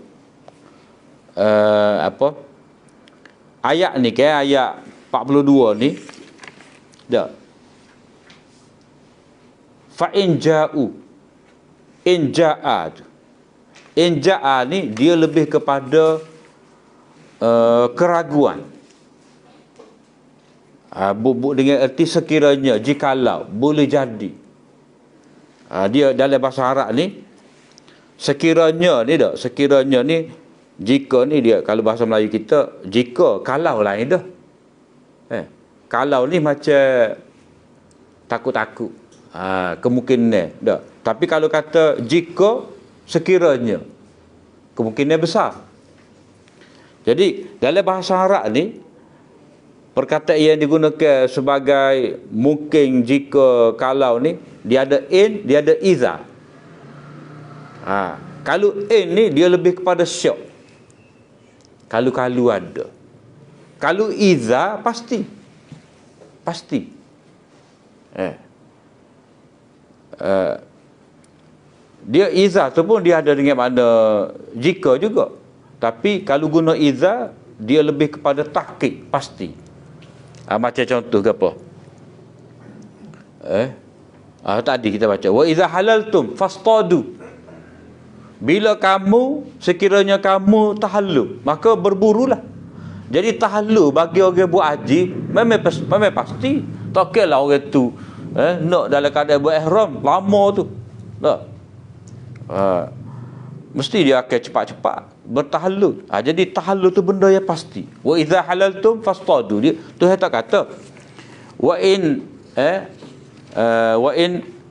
ayat ni ayat 42 ni, dah. Fa in ja'u, in ja'a ni dia lebih kepada keraguan. Dengan erti sekiranya, jikalau, boleh jadi. Dia dalam bahasa Arab ni, sekiranya ni, jika ni dia, kalau bahasa Melayu kita, jika, kalau lain dah. Kalau ni macam takut-takut, kemungkinan dah. Tapi kalau kata jika, sekiranya, kemungkinan besar. Jadi dalam bahasa Arab ni, perkataan yang digunakan sebagai mungkin, jika, kalau ni, dia ada in, dia ada iza. Kalau in ni dia lebih kepada syok. Kalau ada. Kalau iza pasti. Dia iza tu pun dia ada dengan makna jika juga. Tapi kalau guna iza, dia lebih kepada tahqiq, pasti. Macam contoh ke apa? Tadi kita baca, wa iza halaltum fastadu. Bila kamu, sekiranya kamu tahallul, maka berburulah. Jadi tahallul bagi orang buat haji memang pasti. Tak kira lah orang tu nak dalam keadaan buat ihram lama tu. Tak. Mesti dia akan cepat-cepat bertahallul. Jadi tahallul tu benda yang pasti. Wa idza halaltum fastadu. Dia Tuhan tak kata wa in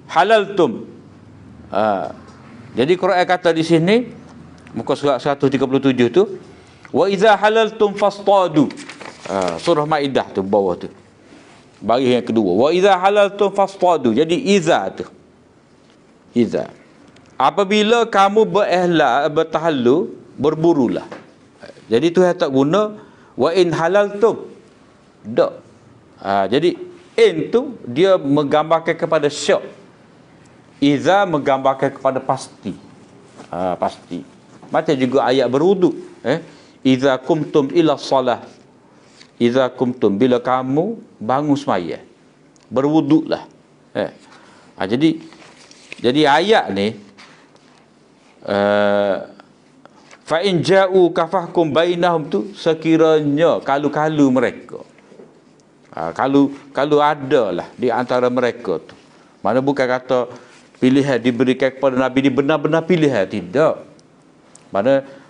halaltum. Jadi Quran kata di sini muka surat 137 tu, wa idza halaltum fastadu. Surah Maidah tu bawah tu. Baris yang kedua. Wa idza halaltum fastadu. Jadi iza tu. Iza. Apabila kamu bertahallul, berburulah. Jadi Tuhan tak guna wa in halaltum. Tak. Jadi in tu dia menggambarkan kepada syak. Iza menggambarkan kepada pasti. Pasti. Macam juga ayat berwuduk. Iza kumtum ila salah. Iza kumtum, bila kamu bangun sembahyang, berwuduklah. Jadi ayat ni, fa in ja'u kafahkum bainahum tu, sekiranya kalau mereka, kalau ada lah di antara mereka tu. Mana bukan kata pilihan diberikan kepada Nabi ni benar-benar pilihan, tidak.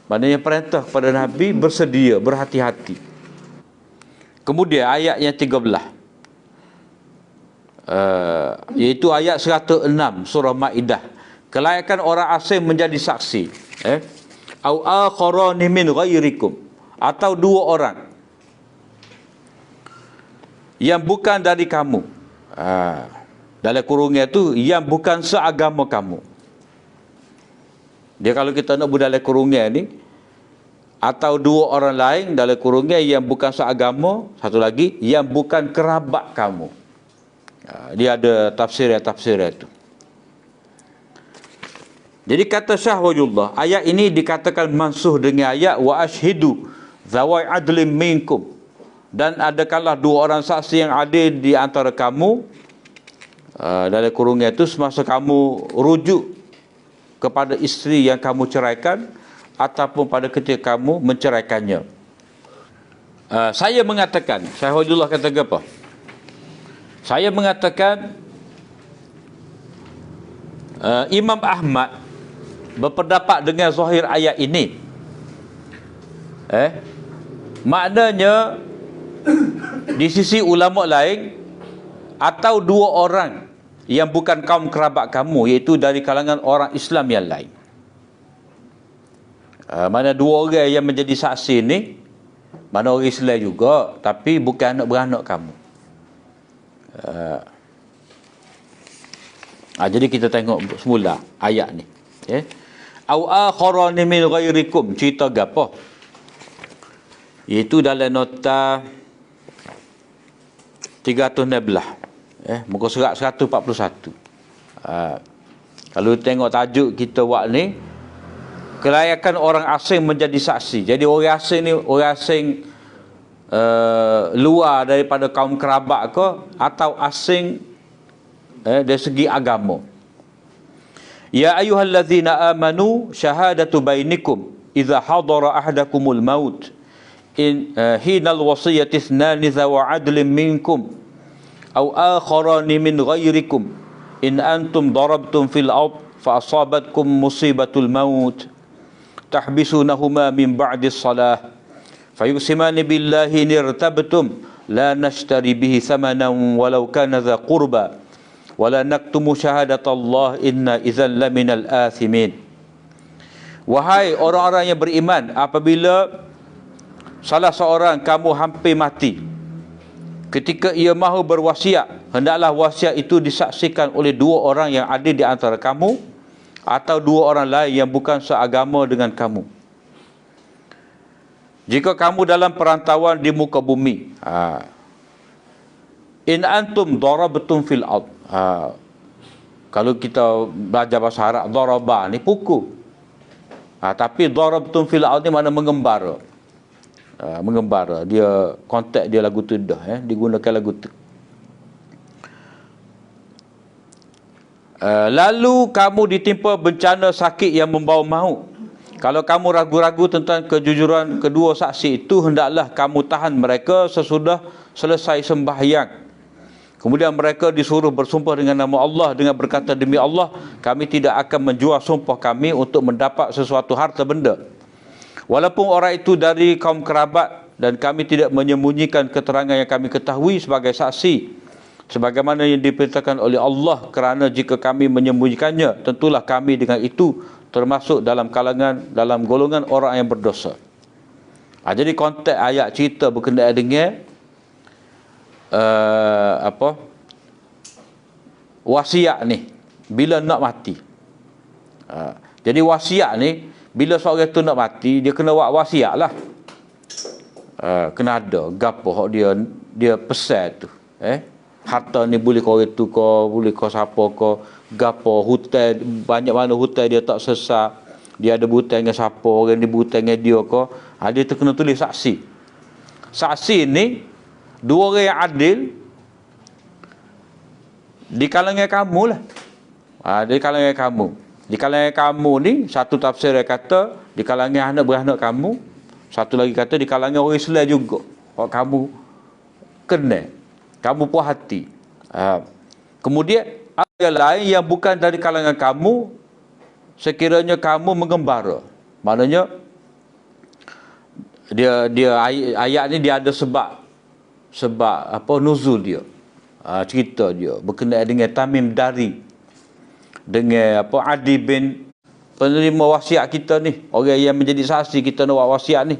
Maknanya perintah kepada Nabi bersedia, berhati-hati. Kemudian ayat yang 13, iaitu ayat 106 surah Maidah. Kelayakan orang asing menjadi saksi. Au akharani min ghairikum, atau dua orang yang bukan dari kamu. Dalam kurungnya tu, yang bukan seagama kamu. Dia kalau kita nak dalam kurungnya ni, atau dua orang lain dalam kurungan yang bukan seagama, satu lagi yang bukan kerabat kamu. Dia ada tafsir itu. Jadi kata Syah Waliullah, ayat ini dikatakan mansuh dengan ayat wa ashhidu zawai adlim minkum, dan adakanlah dua orang saksi yang adil di antara kamu, dalam kurungan itu semasa kamu rujuk kepada isteri yang kamu ceraikan ataupun pada ketika kamu menceraikannya. Saya mengatakan, Syah Waliullah kata apa? Saya mengatakan Imam Ahmad berpendapat dengan zahir ayat ini. Maknanya di sisi ulama lain, atau dua orang yang bukan kaum kerabat kamu, iaitu dari kalangan orang Islam yang lain. Mana dua orang yang menjadi saksi ni, mana orang Islam juga, tapi bukan anak beranak kamu. Jadi kita tengok semula ayat ni. Au akharani min ghairikum, cerita gapo? Iaitu dalam nota 316, muka surat 141. Kalau tengok tajuk kita buat ni, kelayakan orang asing menjadi saksi. Jadi orang asing ni, orang asing luar daripada kaum kerabat ke, atau asing dari segi agama. Ya ayyuhallazina amanu syahadatu bainikum idza hadara ahadakumul maut in hinal wasiyati ithnani zawa adlin minkum aw akharani min ghairikum in antum darabtum fil ard fa asabatkum musibatul maut tahbisunahuma min ba'di salah fayuqsimani billahi nirtabtum la nashtari bihi thamanan walau kana dha qurba wala naktumu syahadatallah inna idzal laminal athimin. Wahai orang-orang yang beriman, apabila salah seorang kamu hampir mati, ketika ia mahu berwasiat, hendaklah wasiat itu disaksikan oleh dua orang yang ada di antara kamu, atau dua orang lain yang bukan seagama dengan kamu. Jika kamu dalam perantauan di muka bumi, in antum darabtum fil ard, kalau kita belajar bahasa Arab, daraba ni pukul, tapi darabtum fil ard ni makna mengembara. Mengembara, dia konteks dia lagu tu dah, digunakan lagu tu. Lalu kamu ditimpa bencana sakit yang membawa maut. Kalau kamu ragu-ragu tentang kejujuran kedua saksi itu, hendaklah kamu tahan mereka sesudah selesai sembahyang. Kemudian mereka disuruh bersumpah dengan nama Allah dengan berkata, demi Allah, kami tidak akan menjual sumpah kami untuk mendapat sesuatu harta benda, walaupun orang itu dari kaum kerabat, dan kami tidak menyembunyikan keterangan yang kami ketahui sebagai saksi, sebagaimana yang diperintahkan oleh Allah, kerana jika kami menyembunyikannya, tentulah kami dengan itu termasuk dalam golongan orang yang berdosa. Jadi konteks ayat cerita berkenaan dengan wasiat ni bila nak mati. Jadi wasiat ni bila seorang tu nak mati, dia kena buat wasiat lah. Kena ada gapo hak dia pesan tu. Harta ni boleh kau itu kau, boleh kau siapa kau, gapo hutan, banyak mana hutan dia tak sesat, dia ada hutang dengan siapa, orang ni hutang dengan dia kau. Dia tu kena tulis saksi. Saksi ni dua orang yang adil di kalangan kamu lah. Di kalangan kamu. Di kalangan kamu ni, satu tafsir dia kata di kalangan anak beranak kamu, satu lagi kata di kalangan orang Islam juga. Kalau kamu kena, kamu puas hati. Kemudian ada yang lain yang bukan dari kalangan kamu, sekiranya kamu mengembara. Maknanya ayat ni dia ada sebab nuzul dia, cerita dia berkenaan dengan Tamim Dari, dengan Adi bin penerima wasiat kita ni, orang yang menjadi saksi kita nak buat wasiat ni.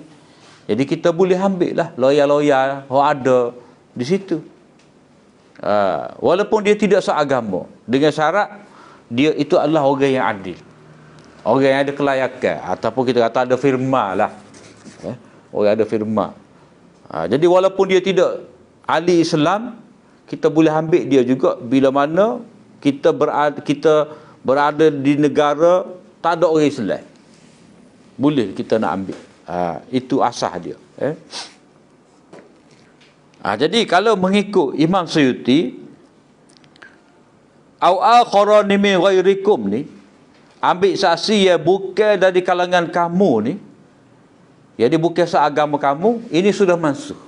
Jadi kita boleh ambil lah loya-loya yang ada di situ, walaupun dia tidak seagama, dengan syarat dia itu adalah orang yang adil, orang yang ada kelayakan, ataupun kita kata ada firman lah. orang ada firman. Jadi walaupun dia tidak ahli Islam, kita boleh ambil dia juga bila mana kita berada di negara tak ada orang Islam. Boleh kita nak ambil. Itu asas dia. Jadi kalau mengikut Imam Suyuti, au akhara min ghairikum ni, ambil saksi yang bukan dari kalangan kamu ni, jadi bukan seagama kamu, ini sudah mansuh.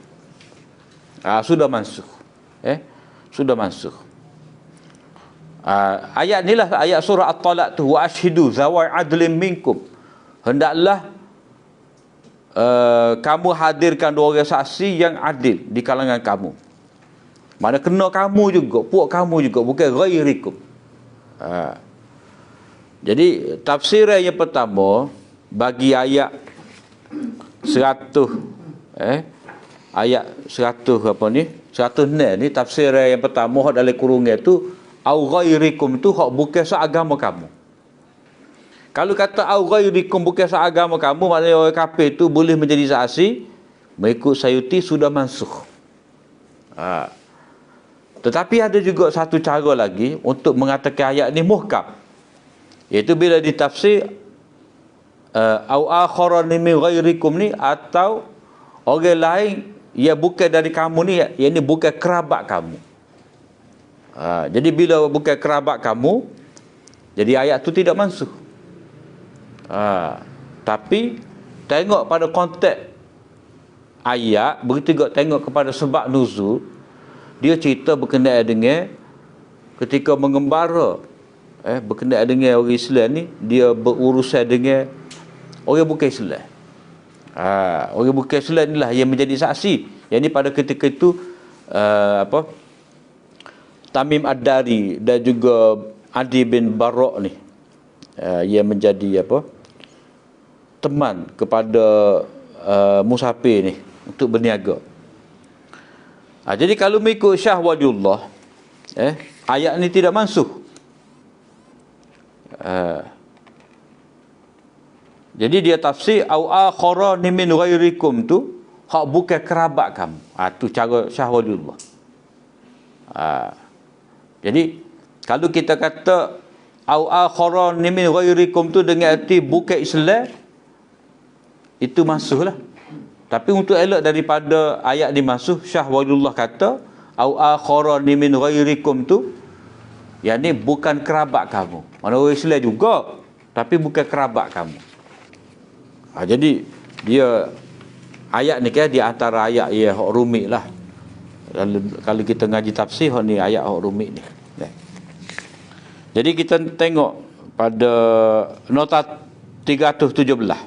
Sudah mansuh. Sudah mansuh. Ayat ni lah ayat surah At-Talaq tu, wa ashhidu zawai adlin minkum. Hendaklah kamu hadirkan dua orang saksi yang adil di kalangan kamu. Mana kena kamu juga, puak kamu juga, bukan ghairikum. Jadi tafsiran yang pertama bagi ayat 100 ayat 100 apa ni? 106 ni tafsiran yang pertama hak dalam kurungan tu au ghairikum tu hak bukan seagama kamu. Kalau kata au ghairikum bukan seagama kamu, maknanya orang kafir tu boleh menjadi saksi, mengikut Sayuti sudah mansuh. Tetapi ada juga satu cara lagi untuk mengatakan ayat ni muhkam, iaitu bila ditafsir au akhara min ghairikum ni, atau orang lain yang bukan dari kamu ni, yang ni bukan kerabat kamu. Jadi bila bukan kerabat kamu, jadi ayat tu tidak mansuh. Tapi tengok pada konteks ayat, begitu juga tengok kepada sebab nuzul, dia cerita berkenaan dengan ketika mengembara, berkenaan dengan orang Islam ni, dia berurusan dengan orang bukan Islam. Orang bukan Islam inilah yang menjadi saksi. Yang ni pada ketika itu Tamim Ad-Dari dan juga Adi bin Barok ni, yang menjadi teman kepada musafir ni untuk berniaga. Jadi kalau mengikut Syah Waliullah, ayat ni tidak mansuh. Jadi dia tafsir au akhara min ghairikum tu hak bukan kerabat kamu. Tu cara Syah Waliullah. Jadi kalau kita kata au akhara min ghairikum tu dengan arti bukan Islam, itu mansuh lah. Tapi untuk elok daripada ayat dimansuh, Syah Waliullah kata au akhara min ghairikum tu, yang ni bukan kerabat kamu. Mana orang Islam juga, tapi bukan kerabat kamu. Jadi dia ayat ni kan di antara ayat yang hak rumit lah. Kalau kita ngaji tafsir, hak ni ayat hak rumit ni. Jadi kita tengok pada nota 317,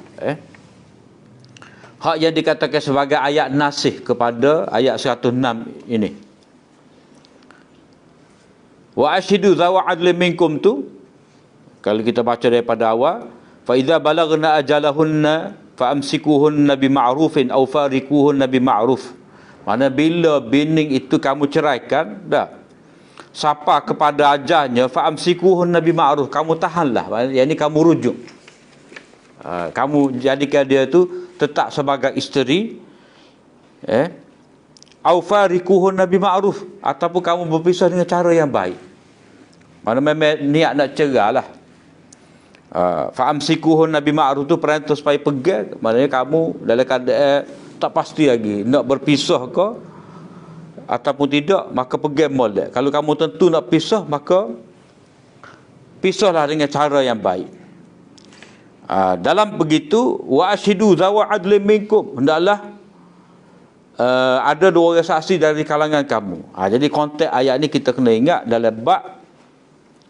hak yang dikatakan sebagai ayat nasih kepada ayat 106 ini. Wa ashidu zawa adlin minkum tu, kalau kita baca daripada awal, fa idza balagna ajalahunna fa amsikuhunna bima'rufin aw farikuhunna bima'ruf. Mana bila bini itu kamu ceraikan, dah siapa kepada ajalnya, fa amsikuhunna bima'ruf, kamu tahanlah, yang ni kamu rujuk. Kamu jadikan dia tu tetap sebagai isteri, au farikuhun nabi ma'ruf, ataupun kamu berpisah dengan cara yang baik. Mana memang niat nak cerai lah. Fa amsikuhun nabi ma'ruf tu perintah supaya pegang, maknanya kamu dalam keadaan tak pasti lagi nak berpisah ke ataupun tidak, maka pegang molek. Kalau kamu tentu nak pisah, maka pisahlah dengan cara yang baik. Dalam begitu, wa ashidu zawa adlin minkum, hendaklah ada dua orang saksi dari kalangan kamu. Jadi konteks ayat ni kita kena ingat dalam bab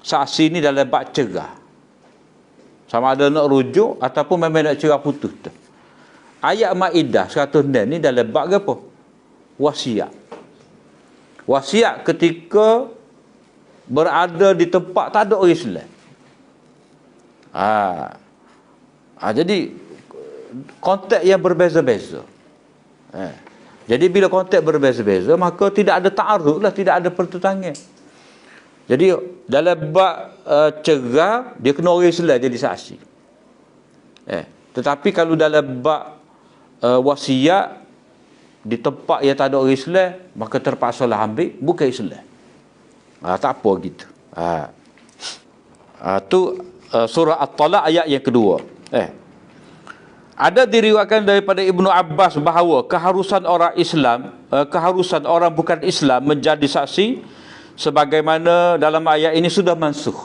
saksi ni, dalam bab cerah, sama ada nak rujuk ataupun memang nak cerah putus tu. Ayat Maidah 106 ni dalam bab apa? Wasiat. Wasiat ketika berada di tempat tak ada orang Islam. Jadi konteks yang berbeza-beza. Jadi bila konteks berbeza-beza, maka tidak ada ta'arud lah, tidak ada pertentangan. Jadi dalam bab cerah, dia kena orang Islam jadi saksi. Tetapi kalau dalam bab wasiat di tempat yang tak ada orang Islam, maka terpaksalah ambil, bukan Islam. Tak apa gitu. Tu surah At-Talaq ayat yang kedua. Ada diriwayatkan daripada Ibnu Abbas bahawa keharusan orang Islam, keharusan orang bukan Islam menjadi saksi sebagaimana dalam ayat ini sudah mansuh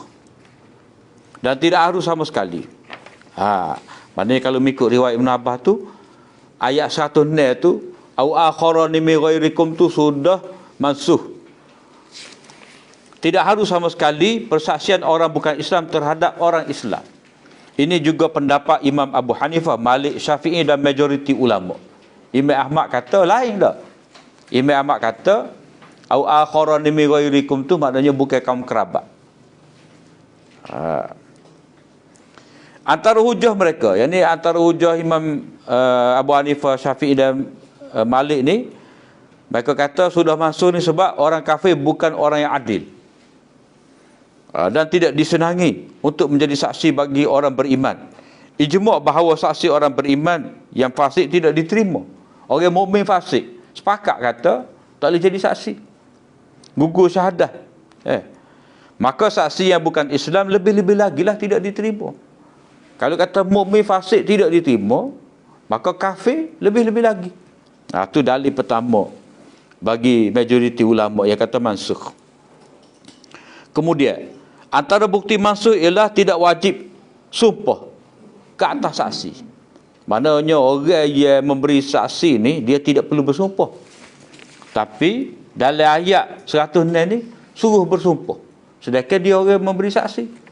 dan tidak harus sama sekali. Maknanya kalau mengikut riwayat Ibnu Abbas tu, ayat 106 tu, au akharani min ghairikum tu sudah mansuh. Tidak harus sama sekali persaksian orang bukan Islam terhadap orang Islam. Ini juga pendapat Imam Abu Hanifah, Malik, Syafi'i dan majoriti ulama. Imam Ahmad kata lain dah. Imam Ahmad kata au akharani min ghairikum tu maknanya bukan kaum kerabat. Antara hujah mereka, yang ni antara hujah Imam Abu Hanifah, Syafi'i dan Malik ni, mereka kata sudah masuk ni sebab orang kafir bukan orang yang adil. Dan tidak disenangi untuk menjadi saksi bagi orang beriman. Ijma' bahawa saksi orang beriman yang fasik tidak diterima. Orang mukmin fasik sepakat kata tak boleh jadi saksi, gugur syahadah. Maka saksi yang bukan Islam lebih-lebih lagi lah tidak diterima. Kalau kata mukmin fasik tidak diterima, maka kafir lebih-lebih lagi. Itu dalil pertama bagi majoriti ulama yang kata mansukh. Kemudian antara bukti mansukh ialah tidak wajib sumpah ke atas saksi. Maknanya orang yang memberi saksi ni dia tidak perlu bersumpah. Tapi dalam ayat 106 ni suruh bersumpah. Sedangkan dia orang memberi saksi.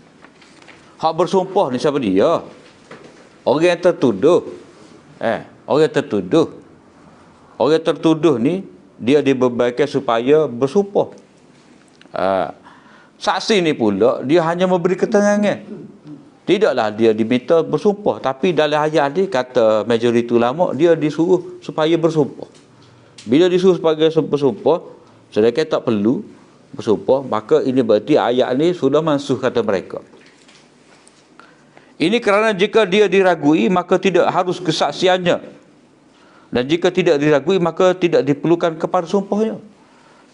Hak bersumpah ni siapa dia? Orang yang tertuduh. Orang tertuduh. Orang tertuduh ni dia dibebankan supaya bersumpah. Saksi ni pula dia hanya memberi keterangan. Tidaklah dia diminta bersumpah, tapi dalam ayat ni kata majoriti ulama dia disuruh supaya bersumpah. Bila disuruh supaya bersumpah, sedangkan tak perlu bersumpah, maka ini berarti ayat ni sudah mansuh kata mereka. Ini kerana jika dia diragui maka tidak harus kesaksiannya, dan jika tidak diragui maka tidak diperlukan kepada sumpahnya.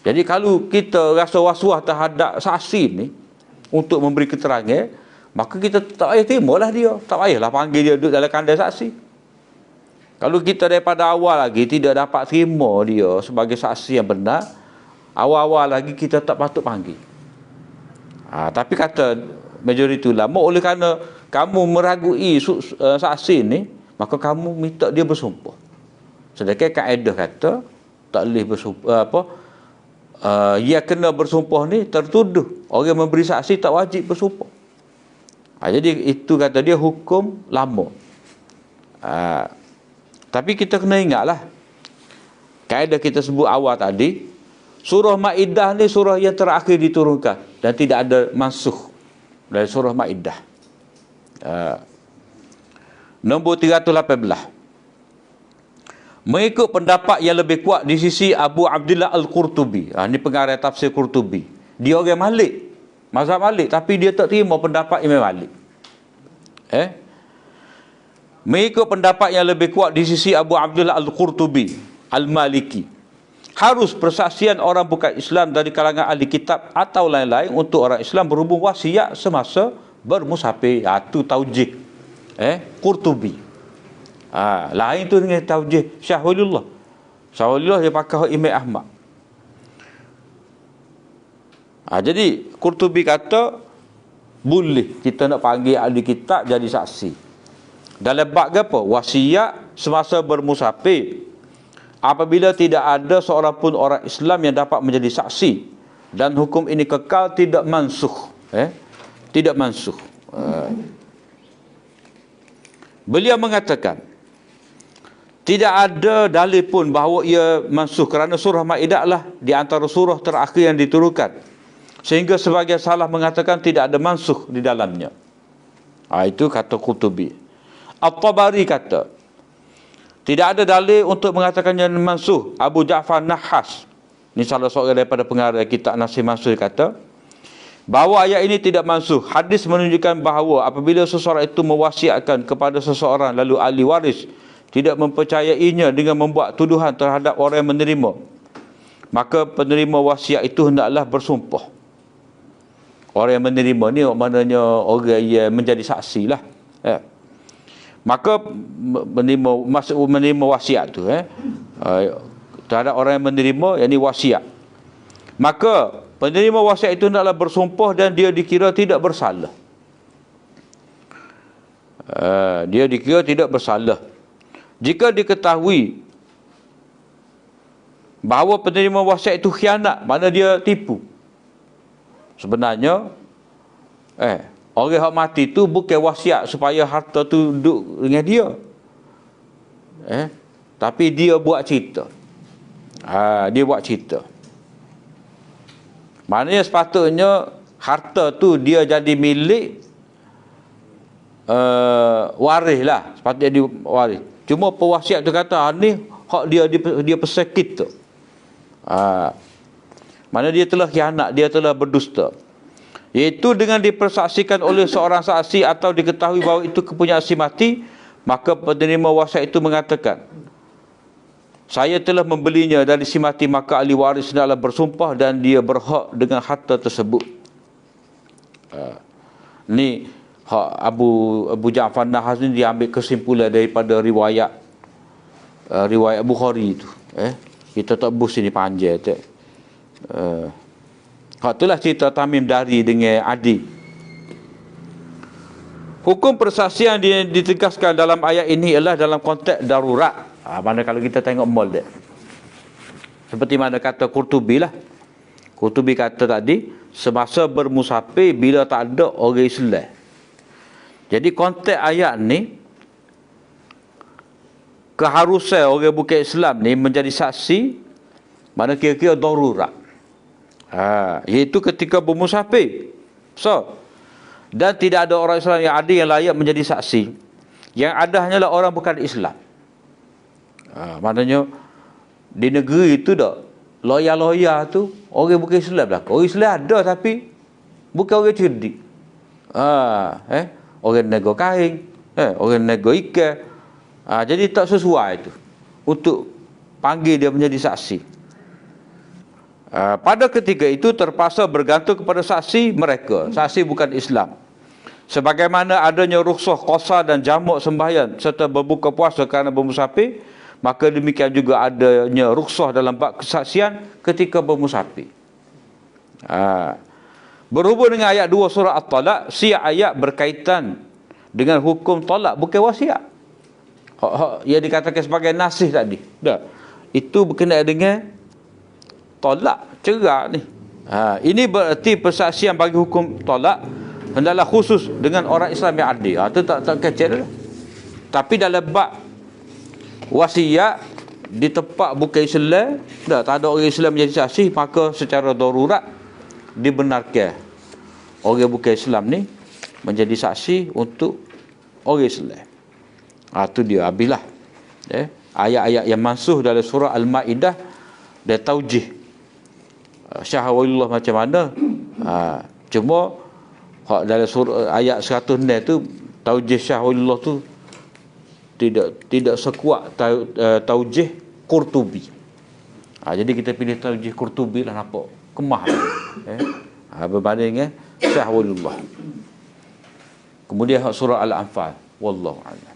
Jadi kalau kita rasa was-was terhadap saksi ni untuk memberi keterangan, maka kita tak payah terimalah dia. Tak payahlah panggil dia duduk dalam kandang saksi. Kalau kita daripada awal lagi tidak dapat terima dia sebagai saksi yang benar, awal-awal lagi kita tak patut panggil. Tapi kata majoriti ulama, oleh kerana kamu meragui saksi ni, maka kamu minta dia bersumpah. Sedangkan kaedah kata tak boleh bersumpah, ia kena bersumpah ni tertuduh. Orang memberi saksi tak wajib bersumpah. Jadi itu kata dia hukum lama. Tapi kita kena ingatlah kaedah kita sebut awal tadi, surah Maidah ni surah yang terakhir diturunkan dan tidak ada mansukh dari surah Maidah. Nombor 318. Mengikut pendapat yang lebih kuat di sisi Abu Abdullah Al-Qurtubi. Ini pengarah tafsir Qurtubi. Dia orang Malik, mazhab Malik, tapi dia tak terima pendapat Imam Malik. Mengikut pendapat yang lebih kuat di sisi Abu Abdullah Al-Qurtubi Al-Maliki, harus persaksian orang bukan Islam dari kalangan ahli kitab atau lain-lain untuk orang Islam berhubung wasiat semasa bermusafir. Itu taujih Qurtubi. Lain tu dengan taujih Syahwalullah. Syahwalullah dia pakai Imam Ahmad. Jadi Qurtubi kata boleh kita nak panggil ahli kitab jadi saksi dalam bab apa? Wasiat semasa bermusafir, apabila tidak ada seorang pun orang Islam yang dapat menjadi saksi, dan hukum ini kekal tidak mansukh. Tidak mansukh. Beliau mengatakan tidak ada dalil pun bahawa ia mansukh kerana surah Maidah lah di antara surah terakhir yang diturunkan, sehingga sebagian salah mengatakan tidak ada mansukh di dalamnya. Itu kata Qurtubi. At-Tabari kata tidak ada dalil untuk mengatakannya mansukh. Abu Ja'far Nahas, ini salah seorang daripada pengarah kitab Nasih Mansukh, kata bahawa ayat ini tidak mansukh. Hadis menunjukkan bahawa apabila seseorang itu mewasiatkan kepada seseorang lalu ahli waris tidak mempercayainya dengan membuat tuduhan terhadap orang yang menerima, maka penerima wasiat itu hendaklah bersumpah. Orang yang menerima ni maknanya orang yang menjadi saksi lah. Maka menerima wasiat tu terhadap orang yang menerima, yakni wasiat. Maka penerima wasiat itu hendaklah bersumpah dan dia dikira tidak bersalah. Dia dikira tidak bersalah. Jika diketahui bahawa penerima wasiat itu khianat, mana dia tipu. Sebenarnya orang yang mati tu bukan wasiat supaya harta tu duduk dengan dia. Tapi dia buat cerita. Dia buat cerita. Maknanya sepatutnya harta tu dia jadi milik waris lah. Sepatutnya dia waris. Cuma pewasiat tu kata ni hak dia pesan kita. Mana dia telah khianat, dia telah berdusta. Iaitu dengan dipersaksikan oleh seorang saksi atau diketahui bahawa itu kepunyaan si mati, maka penerima wasiat itu mengatakan, saya telah membelinya dari si mati, maka ahli waris hendaklah bersumpah dan dia berhak dengan harta tersebut. Ni hak Abu Ja'far Nahas ni diambil kesimpulan daripada riwayat Bukhari itu. Kita tak bus ini panjang tak. Itulah cerita Tamim Dari dengan Adi. Hukum persaksian yang ditegaskan dalam ayat ini ialah dalam konteks darurat. Mana kalau kita tengok mall dia. Seperti mana kata Qurtubi lah. Qurtubi kata tadi, semasa bermusafir bila tak ada orang Islam. Jadi konteks ayat ni, keharusan orang bukan Islam ni menjadi saksi, mana kira-kira darurat. Iaitu ketika bermusafir. Dan tidak ada orang Islam yang adil yang layak menjadi saksi. Yang ada hanyalah orang bukan Islam. Maknanya di negeri itu dah loya-loya tu orang bukan Islam lah. Orang Islam ada tapi bukan orang cerdik. Orang nego kain, orang nego ikan. Jadi tak sesuai itu untuk panggil dia menjadi saksi. Pada ketika itu terpaksa bergantung kepada saksi mereka. Saksi bukan Islam. Sebagaimana adanya rukhsah qasar dan jamak sembahyang serta berbuka puasa kerana bermusafir, maka demikian juga adanya rukhsah dalam bab kesaksian ketika bermusafir. Berhubung dengan ayat 2 surah At-Talaq, siap ayat berkaitan dengan hukum talak, bukan wasiat. Yang dikatakan sebagai nasih tadi. Itu berkenaan dengan talak, cerai ni. Ini berarti persaksian bagi hukum talak hendaklah khusus dengan orang Islam yang adil. Itu tak kecil. Tapi dalam bab wasiat di tempat bukan Islam, tak ada orang Islam menjadi saksi, maka secara darurat dibenarkan orang bukan Islam ni menjadi saksi untuk orang Islam. Itu dia habislah. Ayat-ayat yang mansuh dalam surah Al-Ma'idah dan taujih syahwalillah macam mana. Cuma dalam surah ayat 106 tu taujih syahwalillah tu tidak sekuat taujih Qurtubi. Jadi kita pilih taujih Qurtubi lah, nampak kemah. Berbanding syahwalillah. Kemudian surah Al-Anfal, wallahu a'lam.